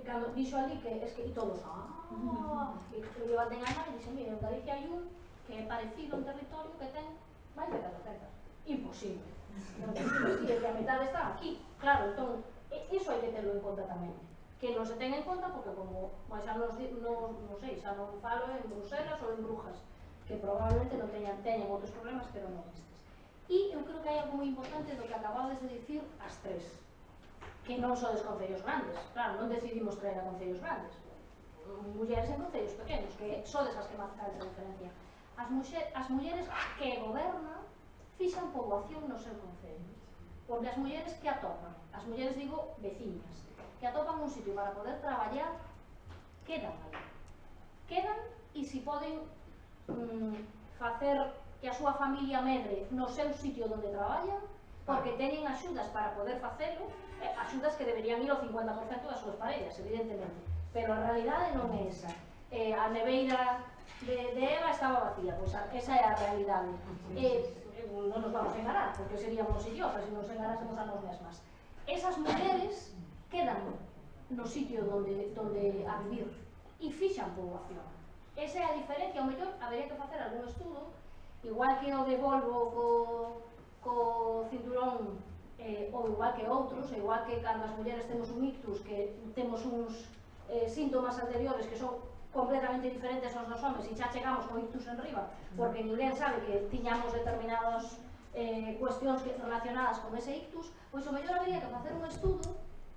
cando dixo ali que, e todos, e levanten a mano e dixen, mire, en Galicia hai un que é parecido en territorio que ten máis de 400. Imposible. E que a metade está aquí. Claro, entón, iso hai que terlo en conta tamén. Que non se ten en conta porque como, xa non sei, xa non falo en Bruselas ou en Brujas, que probablemente non teñan outros problemas, pero non estes. E eu creo que hai algo moi importante do que acabades de dicir as tres. que non sodes concellos grandes. Claro, non decidimos traer a concellos grandes. Mulleres en concellos pequenos, que sodes as que marcan a diferencia. As mulleres que gobernan fixan poboación no seu concello. Porque as mulleres que atopan, as mulleres digo veciñas, que atopan un sitio para poder traballar, quedan aí. Quedan e se poden facer que a súa familia medre no seu sitio onde traballan, porque teñen axudas para poder facelo, axudas que deberían ir ao 50% das súas parellas, evidentemente, pero a realidade non é esa. A neveira de Eva estaba vacía, pois esa é a realidade. Non nos vamos a enganar, porque seríamos idiotas se nos enganásemos a nos mesmas. Esas mulleres quedan no sitio donde a vivir e fixan poboación. Esa é a diferencia, ao mellor habería que facer algún estudo, igual que o de Volvo co cinturón, ou igual que outros, igual que cando as mulleres temos un ictus, que temos uns síntomas anteriores que son completamente diferentes aos dos homes e xa chegamos co ictus en riba, porque ninguén sabe que tiñamos determinadas cuestións relacionadas con ese ictus, pois o mellor habería que facer un estudo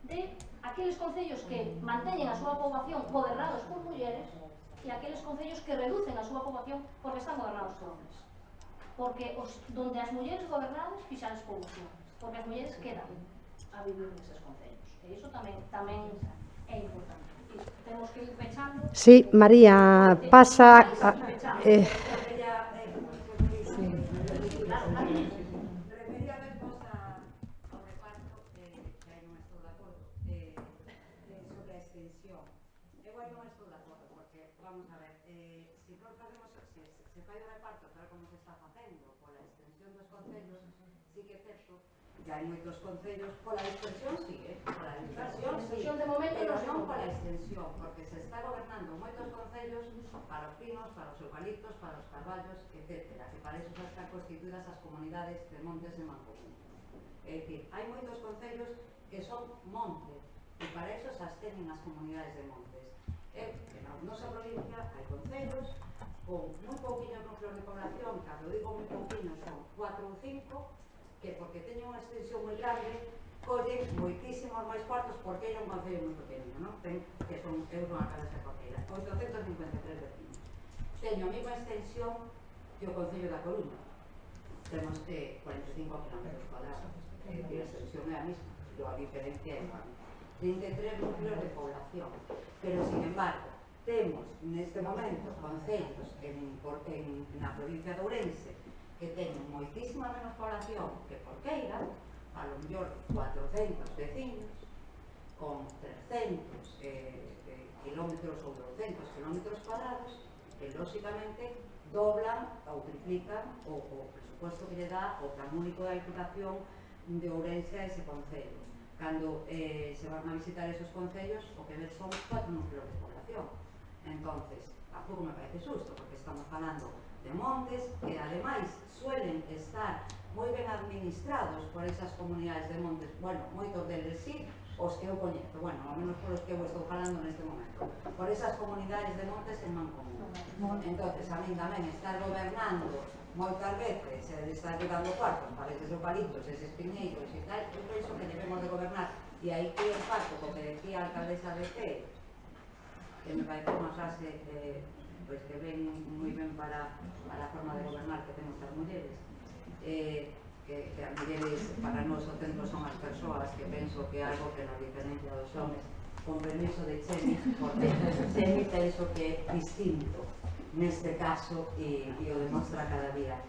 de aqueles concellos que manteñen a súa poboación gobernados por mulleres e aqueles concellos que reducen a súa poboación porque están gobernados por homes. Porque donde as mulleres gobernadas fixan as poboacións, porque as mulleres quedan a vivir neses concellos. E iso tamén é importante. Temos que ir pechando. Sí, María, pasa... Vamos a ver, se non facemos, se fai o reparto tal como se está facendo pola extensión dos concellos, sí que é certo que hai moitos concellos pola extensión, sí, pola extensión, sí, pero non pola extensión, porque se está gobernando moitos concellos para os pinos, para os eucaliptos, para os carballos, etc. Que para eso xa están constituídas as comunidades de montes de Mancomún. É dicir, hai moitos concellos que son montes, e para eso xa teñen as comunidades de montes. Na nosa provincia hai concellos con moi pouquinhos núcleos de población, cando digo moi pouquinhos son 4 ou 5, que porque teñen unha extensión moi grande collen moitísimos máis cuartos porque era un concello moi pequeno, non? Que son, eu son a cabeza coqueira, 853 vecinos. Teño a mesma extensión que o concello da Coruña, temos 45 km cuadrados, a extensión é a mesma, pero a diferencia é 33 núcleos de población, pero sin embargo temos neste momento concellos na provincia de Ourense que teñen moitísima menos población que Porqueira, a lo mellor 400 vecinos con 300 kilómetros ou 200 kilómetros cuadrados que lóxicamente doblan ou triplican o presupuesto que lle dá o plan único da Diputación de Ourense a ese concello. Cando se van a visitar esos concellos, o que ves son 4 núcleos de población. Entonces, tampouco me parece xusto, porque estamos falando de montes que, ademais, suelen estar moi ben administrados por esas comunidades de montes, bueno, moitos deles sí, os que eu coñezo, bueno, ao menos por os que eu estou falando neste momento, por esas comunidades de montes en Mancomún. Entonces, a min tamén estar gobernando moitas veces se está dando cuartos para eses eucaliptos, eses piñeiros e tal, eu penso que debemos de gobernar, e aí que o pacto, como decía a alcaldesa de Cee, que me parece unha frase pues que ven moi ben para a forma de gobernar que temos as mulleres, que as mulleres para nós o centro son as persoas, que penso que é algo que nos diferencia dos homes, con permiso de Chemi, porque Chemi penso que é distinto neste caso e o demostra cada día.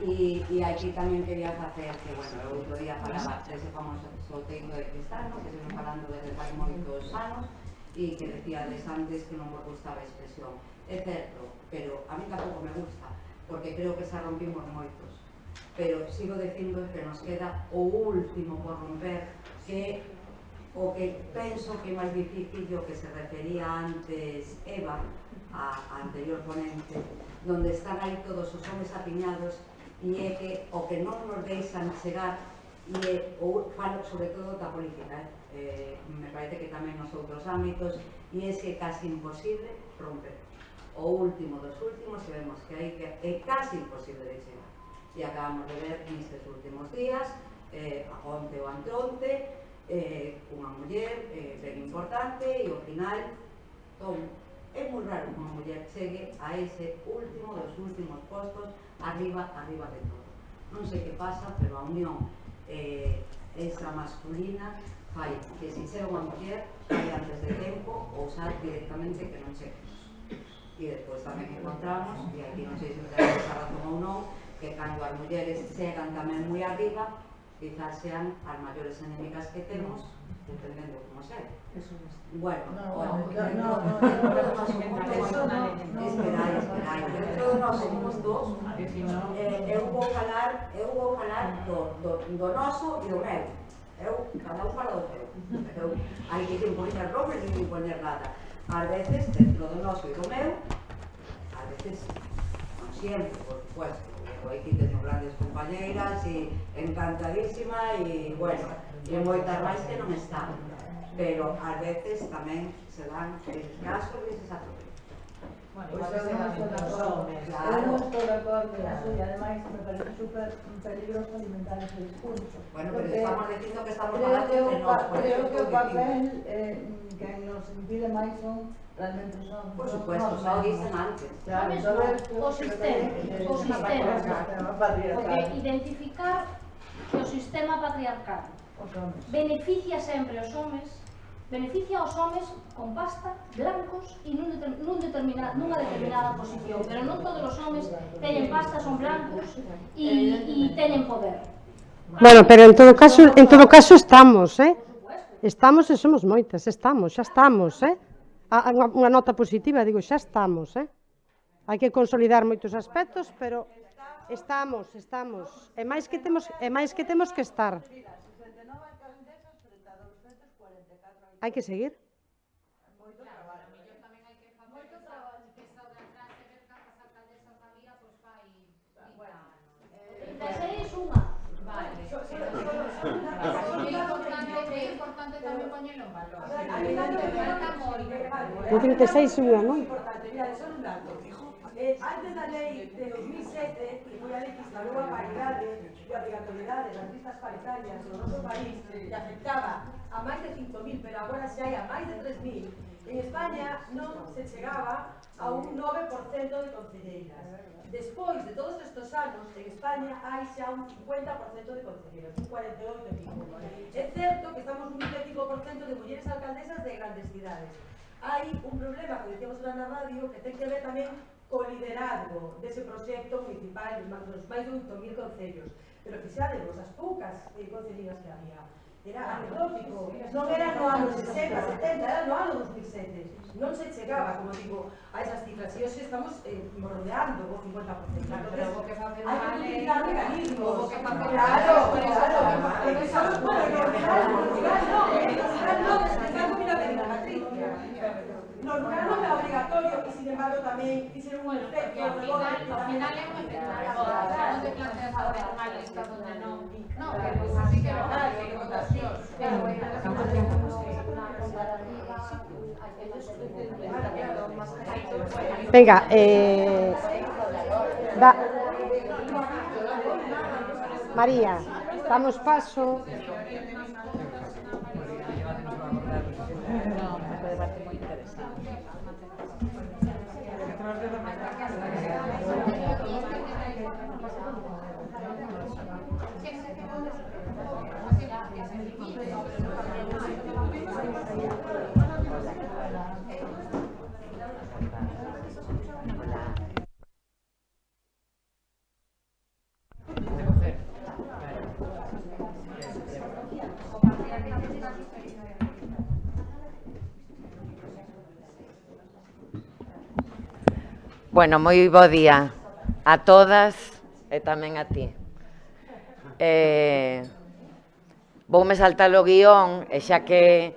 E aquí tamén quería facer que, bueno, o outro día falaba dese famoso solteiro de Cristano, que se ven falando desde fai moitos anos, e que decíades antes que non vos gustaba a expresión. É certo, pero a mí tampouco me gusta, porque creo que xa rompimos moitos. Pero sigo dicindo que nos queda o último por romper, que o que penso que é máis difícil o que se refería antes Eva, a anterior ponente, donde están aí todos os homes apiñados, e é que o que non nos deixan chegar, e falo sobre todo da política, me parece que tamén nos outros ámbitos, e é que é casi imposible romper. O último dos últimos, e vemos que aí que é casi imposible de chegar. E acabamos de ver nestes últimos días, a onte ou antronte, unha muller ben importante e ao final é moi raro que unha muller chegue a ese último dos últimos postos arriba de todo. Non sei que pasa, pero a unión esa masculina fai que se chega unha muller fai antes de tempo ou xa directamente que non cheguemos. E despois tamén encontramos, e aquí non sei se tenemos a razón ou non, que cando as mulleres chegan tamén moi arriba, quizás sean as maiores enemigas que temos, dependendo como sea. Bueno, esperai, dentro do noso somos dos, eu vou falar do noso e do meu. Cada un fala do seu. Hai que impoñer roles e impoñer nada. Ás veces, dentro do noso e do meu, ás veces, non sempre, por supuesto, porque aquí teño grandes compañeiras e encantadísima e, bueno, e moitas máis que non están, pero ás veces tamén se dan eses casos e eses atropellos. Bueno, igual se dan todas as homes. Eu estou de acordo e ademais me parece super peligroso alimentar ese discurso. Bueno, pero estamos dicindo que estamos falando entre nós, por creo eso que o papel que nos impide máis son realmente os homes. Por supuesto, xa o dicen antes. Claro, o sistema, porque identificar que o sistema patriarcal beneficia sempre aos homes, beneficia aos homes con pasta, blancos e nunha determinada posición, pero non todos os homes teñen pasta, son blancos e teñen poder. Bueno, pero en todo caso estamos, Estamos e somos moitas, xa estamos, Unha nota positiva, digo, xa estamos, Hai que consolidar moitos aspectos, pero estamos. E máis que temos que estar. Hai que seguir. Moito traballo. Mellor tamén hai que facer moito traballo que está outra clase ver cantas alcaldesas había, pois fai 20 anos. 36 unha. Vale. É importante tamén poñelo en valor. O 36 unha, non? Importante, mira, só un dato. Antes da lei de 2007, que foi a lei que instalou a paridade e a obrigatoriedade das listas paritarias no noso país, que afectaba a máis de 5.000, pero agora xa hai a máis de 3.000, en España non se chegaba a un 9% de concelleiras. Despois de todos estes anos, en España hai xa un 50% de concelleiras, un 48 e pico. É certo que estamos un 25% de mulleres alcaldesas de grandes cidades. Hai un problema, que decíamos na radio, que ten que ver tamén co liderazgo dese proxecto municipal dos máis de 8.000 concellos. Pero fixadevos, as poucas concelleiras que había. Era anecdótico, non era no ano 60, 70, era no ano 2007. Non se chegaba, como digo, a esas cifras. E hoxe estamos rodeando o 50%. Pero houve que facer hai que utilizar mecanismos. Houve que facer Claro. No rural non é obligatorio e, sin embargo, tamén fixeron un efecto. Ao final é un efecto rebote. Non te planteas facer unha lista donde non... Non, pero así que verdade, que votacións. Venga, María, damos paso. Bueno, moi bo día a todas e tamén a ti. Voume saltar o guión e xa que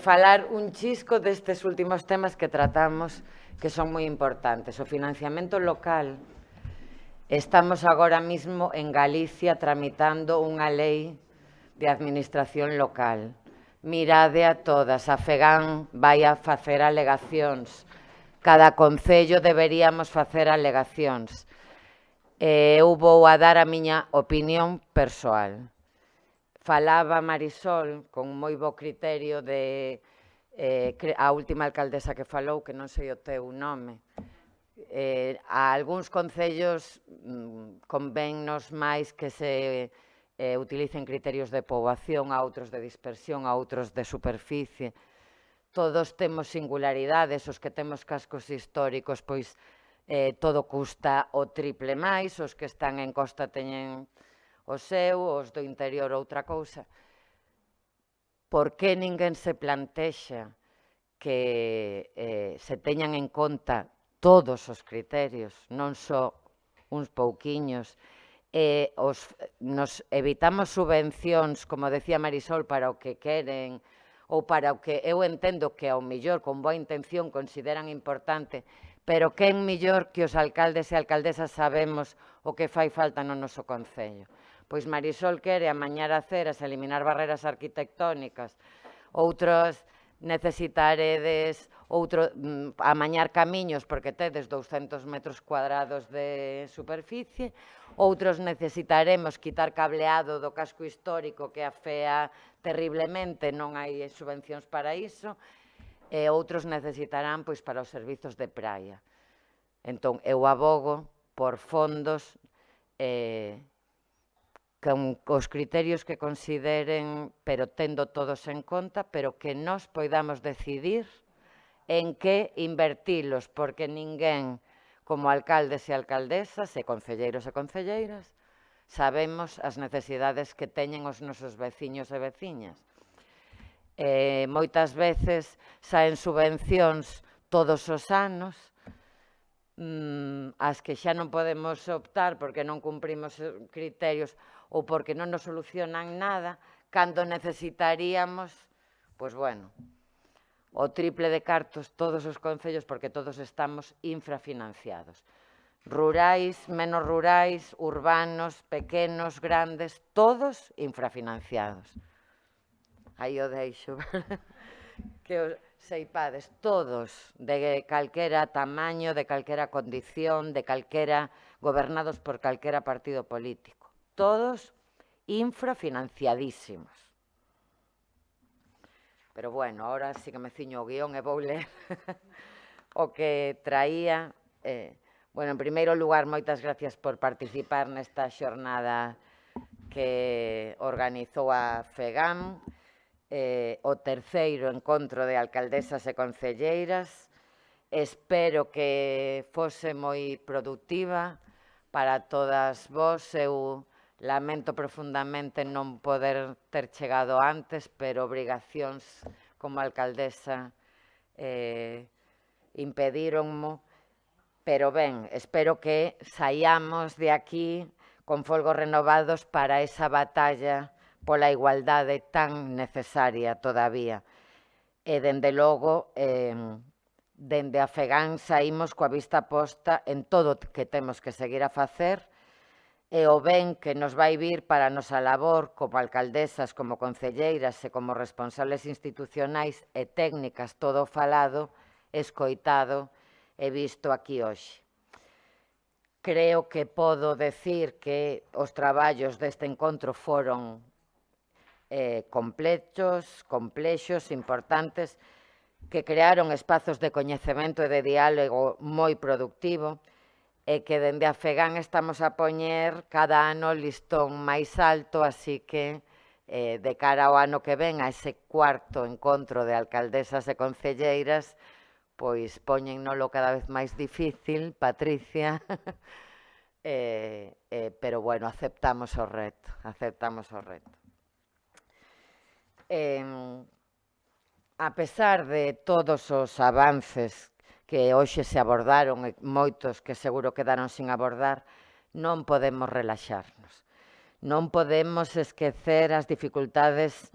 falar un chisco destes últimos temas que tratamos que son moi importantes. O financiamento local. Estamos agora mismo en Galicia tramitando unha lei de administración local. Mirade a todas, a FEGAN vai a facer alegacións. Cada concello deberíamos facer alegacións. Eu vou a dar a miña opinión persoal. falaba Marisol con moi bo criterio de a última alcaldesa que falou, que non sei o teu nome. A algúns concellos convennos máis que se utilicen criterios de poboación, a outros de dispersión, a outros de superficie. Todos temos singularidades, os que temos cascos históricos, pois todo custa o triple máis, os que están en costa teñen o seu, os do interior outra cousa. Por que ninguén se plantexa que se teñan en conta todos os criterios, non só uns pouquiños? Nos evitamos subvencións, como decía Marisol, para o que queren ou para o que eu entendo que ao mellor con boa intención consideran importante, pero que é mellor que os alcaldes e alcaldesas sabemos o que fai falta no noso concello. Pois Marisol quere amañar aceras, eliminar barreras arquitectónicas, outros necesitaredes amañar camiños porque tedes 200 metros cuadrados de superficie, outros necesitaremos quitar cableado do casco histórico que afea terriblemente, non hai subvencións para iso, e outros necesitarán pois para os servizos de praia. Entón, eu abogo por fondos con os criterios que consideren, pero tendo todos en conta, pero que nós poidamos decidir en que invertilos, porque ninguén, como alcaldes e alcaldesas, e concelleiros e concelleiras, sabemos as necesidades que teñen os nosos veciños e veciñas. Moitas veces saen subvencións todos os anos, as que xa non podemos optar porque non cumprimos criterios ou porque non nos solucionan nada, cando necesitaríamos, pois bueno, o triple de cartos todos os concellos porque todos estamos infrafinanciados. Rurais, menos rurais, urbanos, pequenos, grandes, todos infrafinanciados. Aí o deixo, que seipades, todos, de calquera tamaño, de calquera condición, de calquera, gobernados por calquera partido político. Todos infrafinanciadísimos. Pero bueno, ahora sí que me ciño o guión e vou ler o que traía. Bueno, en primeiro lugar, moitas gracias por participar nesta xornada que organizou a FEGAM, o terceiro encontro de alcaldesas e concelleiras. Espero que fose moi productiva para todas vos. Eu lamento profundamente non poder ter chegado antes, pero obrigacións como alcaldesa impedíronmo. Pero ben, espero que saiamos de aquí con folgos renovados para esa batalla pola igualdade tan necesaria todavía. E, dende logo, dende a FEGAM saímos coa vista posta en todo o que temos que seguir a facer e o ben que nos vai vir para a nosa labor como alcaldesas, como concelleiras e como responsables institucionais e técnicas, todo falado, escoitado e visto aquí hoxe. Creo que podo decir que os traballos deste encontro foron complexos, importantes, que crearon espazos de coñecemento e de diálogo moi productivo e que dende a FEGAM estamos a poñer cada ano o listón máis alto, así que de cara ao ano que ven, a ese cuarto encontro de alcaldesas e concelleiras, pois poñennolo cada vez máis difícil, Patricia, pero bueno, aceptamos o reto. A pesar de todos os avances que hoxe se abordaron e moitos que seguro quedaron sin abordar, non podemos relaxarnos. Non podemos esquecer as dificultades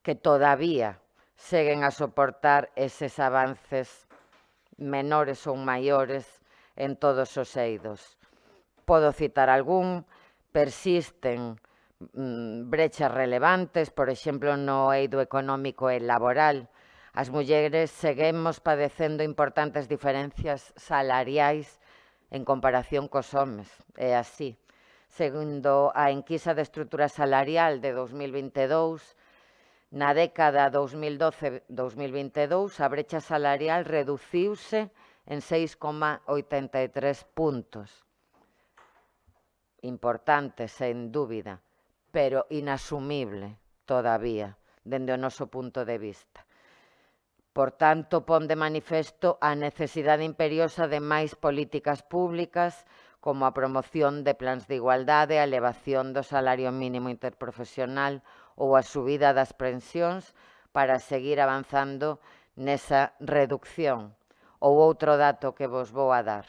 que todavía seguen a soportar eses avances menores ou maiores en todos os eidos. Podo citar algún, persisten brechas relevantes, por exemplo, no eido económico e laboral. As mulleres seguimos padecendo importantes diferencias salariais en comparación cos homes. É así. Segundo a enquisa de estrutura salarial de 2022, na década 2012-2022 a brecha salarial reduciuse en 6,83 puntos. Importante, sen dúbida, pero inasumible todavía, dende o noso punto de vista. Por tanto, pon de manifesto a necesidade imperiosa de máis políticas públicas como a promoción de plans de igualdade, a elevación do salario mínimo interprofesional ou a subida das pensións para seguir avanzando nesa reducción. Ou outro dato que vos vou a dar.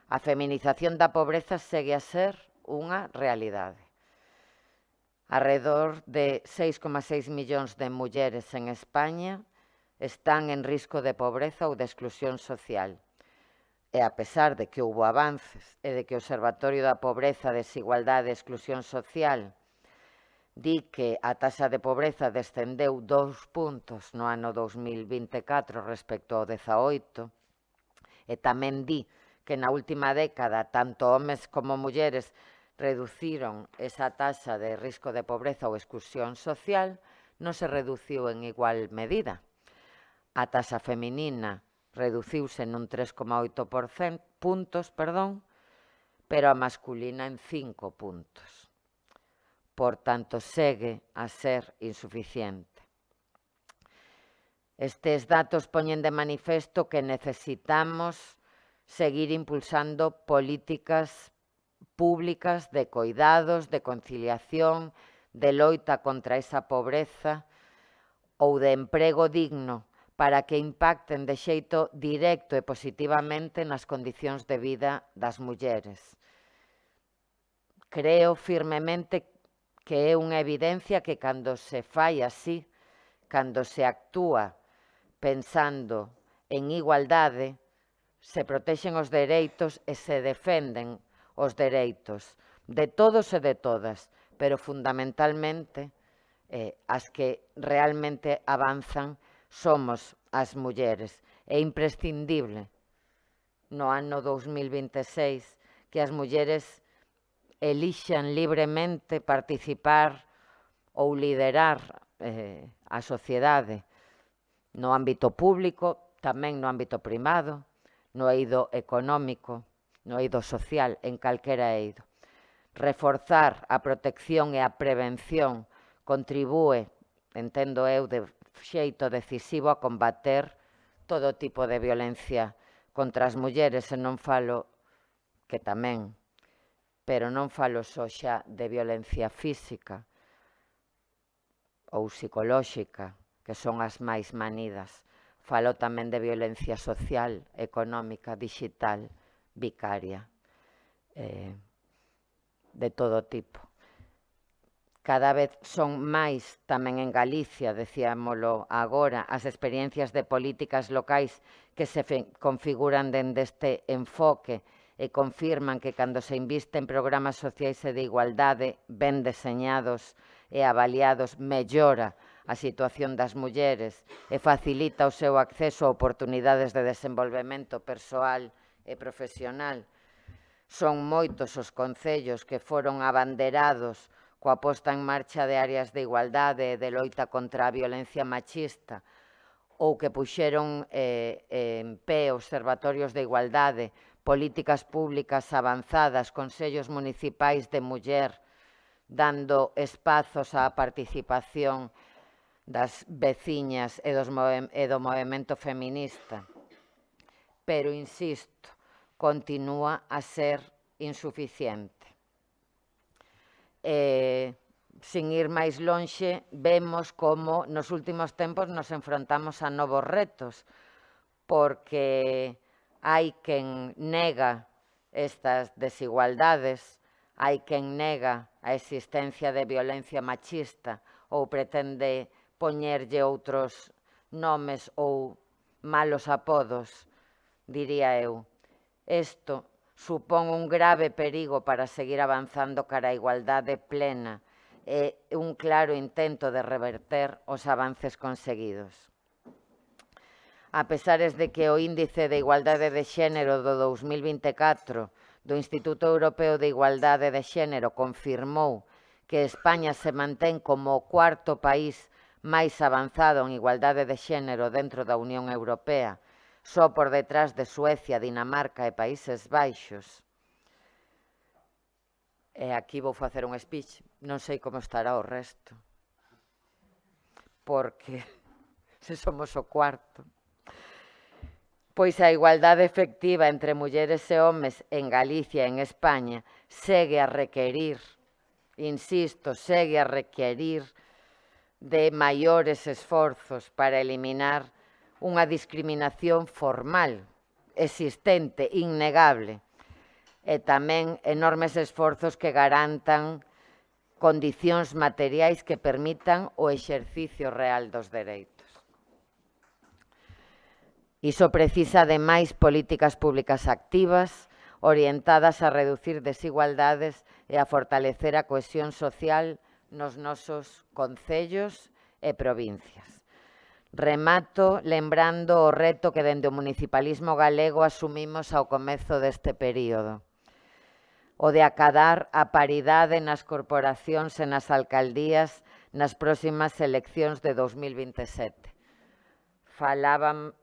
A feminización da pobreza segue a ser unha realidade. Arredor de 6,6 millóns de mulleres en España están en risco de pobreza ou de exclusión social. E a pesar de que houbo avances e de que o Observatorio da Pobreza, Desigualdade e Exclusión Social di que a taxa de pobreza descendeu 2 puntos no ano 2024 respecto ao 18, e tamén di que na última década tanto homes como mulleres reduciron esa taxa de risco de pobreza ou exclusión social, non se reduciu en igual medida. A taxa feminina reduciuse nun 3,8 puntos, pero a masculina en 5 puntos. Por tanto, segue a ser insuficiente. Estes datos poñen de manifesto que necesitamos seguir impulsando políticas públicas de coidados, de conciliación, de loita contra esa pobreza ou de emprego digno para que impacten de xeito directo e positivamente nas condicións de vida das mulleres. Creo firmemente que é unha evidencia que cando se fai así, cando se actúa pensando en igualdade, se protexen os dereitos e se defenden os dereitos de todos e de todas, pero fundamentalmente as que realmente avanzan somos as mulleres. É imprescindible no ano 2026 que as mulleres elixan libremente participar ou liderar a sociedade no ámbito público, tamén no ámbito privado, no eido económico, no eido social, en calquera eido. Reforzar a protección e a prevención contribúe, entendo eu, de xeito decisivo a combater todo tipo de violencia contra as mulleres, e non falo, que tamén, pero non falo só xa de violencia física ou psicolóxica, que son as máis manidas. Falo tamén de violencia social, económica, digital, vicaria, de todo tipo. Cada vez son máis, tamén en Galicia, decíamolo agora, as experiencias de políticas locais que se configuran dende este enfoque e confirman que cando se inviste en programas sociais e de igualdade ben deseñados e avaliados, mellora a situación das mulleres e facilita o seu acceso a oportunidades de desenvolvemento persoal e profesional. Son moitos os concellos que foron abanderados coa posta en marcha de áreas de igualdade e de loita contra a violencia machista, ou que puxeron en pé observatorios de igualdade, políticas públicas avanzadas, consellos municipais de muller, dando espazos á participación das veciñas e do movemento feminista. Pero, insisto, continúa a ser insuficiente. Sin ir máis lonxe, vemos como nos últimos tempos nos enfrontamos a novos retos, porque hai quen nega estas desigualdades, hai quen nega a existencia de violencia machista ou pretende poñerlle outros nomes ou malos apodos, diría eu. Isto supón un grave perigo para seguir avanzando cara a igualdade plena e un claro intento de reverter os avances conseguidos. A pesar de que o índice de igualdade de xénero do 2024 do Instituto Europeo de Igualdade de Xénero confirmou que España se mantén como o cuarto país máis avanzado en igualdade de xénero dentro da Unión Europea, só por detrás de Suecia, Dinamarca e Países Baixos. E aquí vou facer un speech, non sei como estará o resto, porque se somos o cuarto. Pois a igualdade efectiva entre mulleres e homes en Galicia e en España segue a requerir, insisto, segue a requerir de maiores esforzos para eliminar unha discriminación formal, existente, innegable, e tamén enormes esforzos que garantan condicións materiais que permitan o exercicio real dos dereitos. Iso precisa, ademais, políticas públicas activas, orientadas a reducir desigualdades e a fortalecer a cohesión social nos nosos concellos e provincias. Remato lembrando o reto que dende o municipalismo galego asumimos ao comezo deste período, o de acadar a paridade nas corporacións e nas alcaldías nas próximas eleccións de 2027. Falaban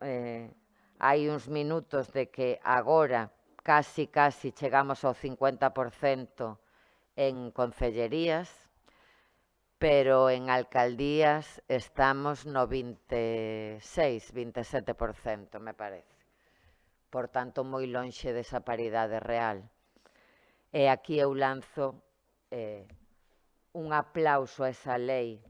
hai uns minutos de que agora casi chegamos ao 50% en concellerías, pero en alcaldías estamos no 26-27%, me parece. Por tanto, moi lonxe desa paridade real. E aquí eu lanzo un aplauso a esa lei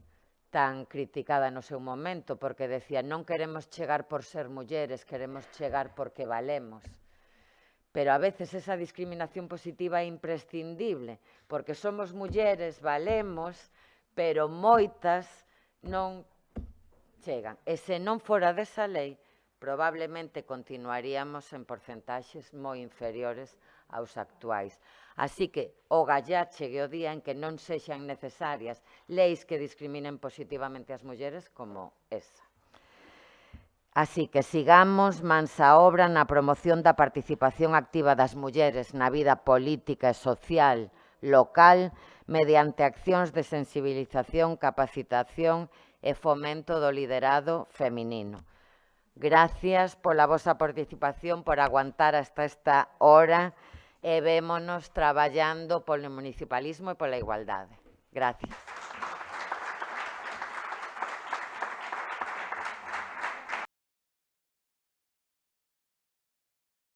tan criticada no seu momento, porque decía non queremos chegar por ser mulleres, queremos chegar porque valemos. Pero a veces esa discriminación positiva é imprescindible, porque somos mulleres, valemos, pero moitas non chegan. E se non fora desa lei, probablemente continuaríamos en porcentaxes moi inferiores aos actuais. Así que ogallá chegue o día en que non sexan necesarias leis que discriminen positivamente as mulleres como esa. Así que sigamos mansa obra na promoción da participación activa das mulleres na vida política e social local mediante accións de sensibilización, capacitación e fomento do liderado feminino. Gracias pola vosa participación, por aguantar hasta esta hora e vémonos traballando polo municipalismo e pola igualdade. Gracias.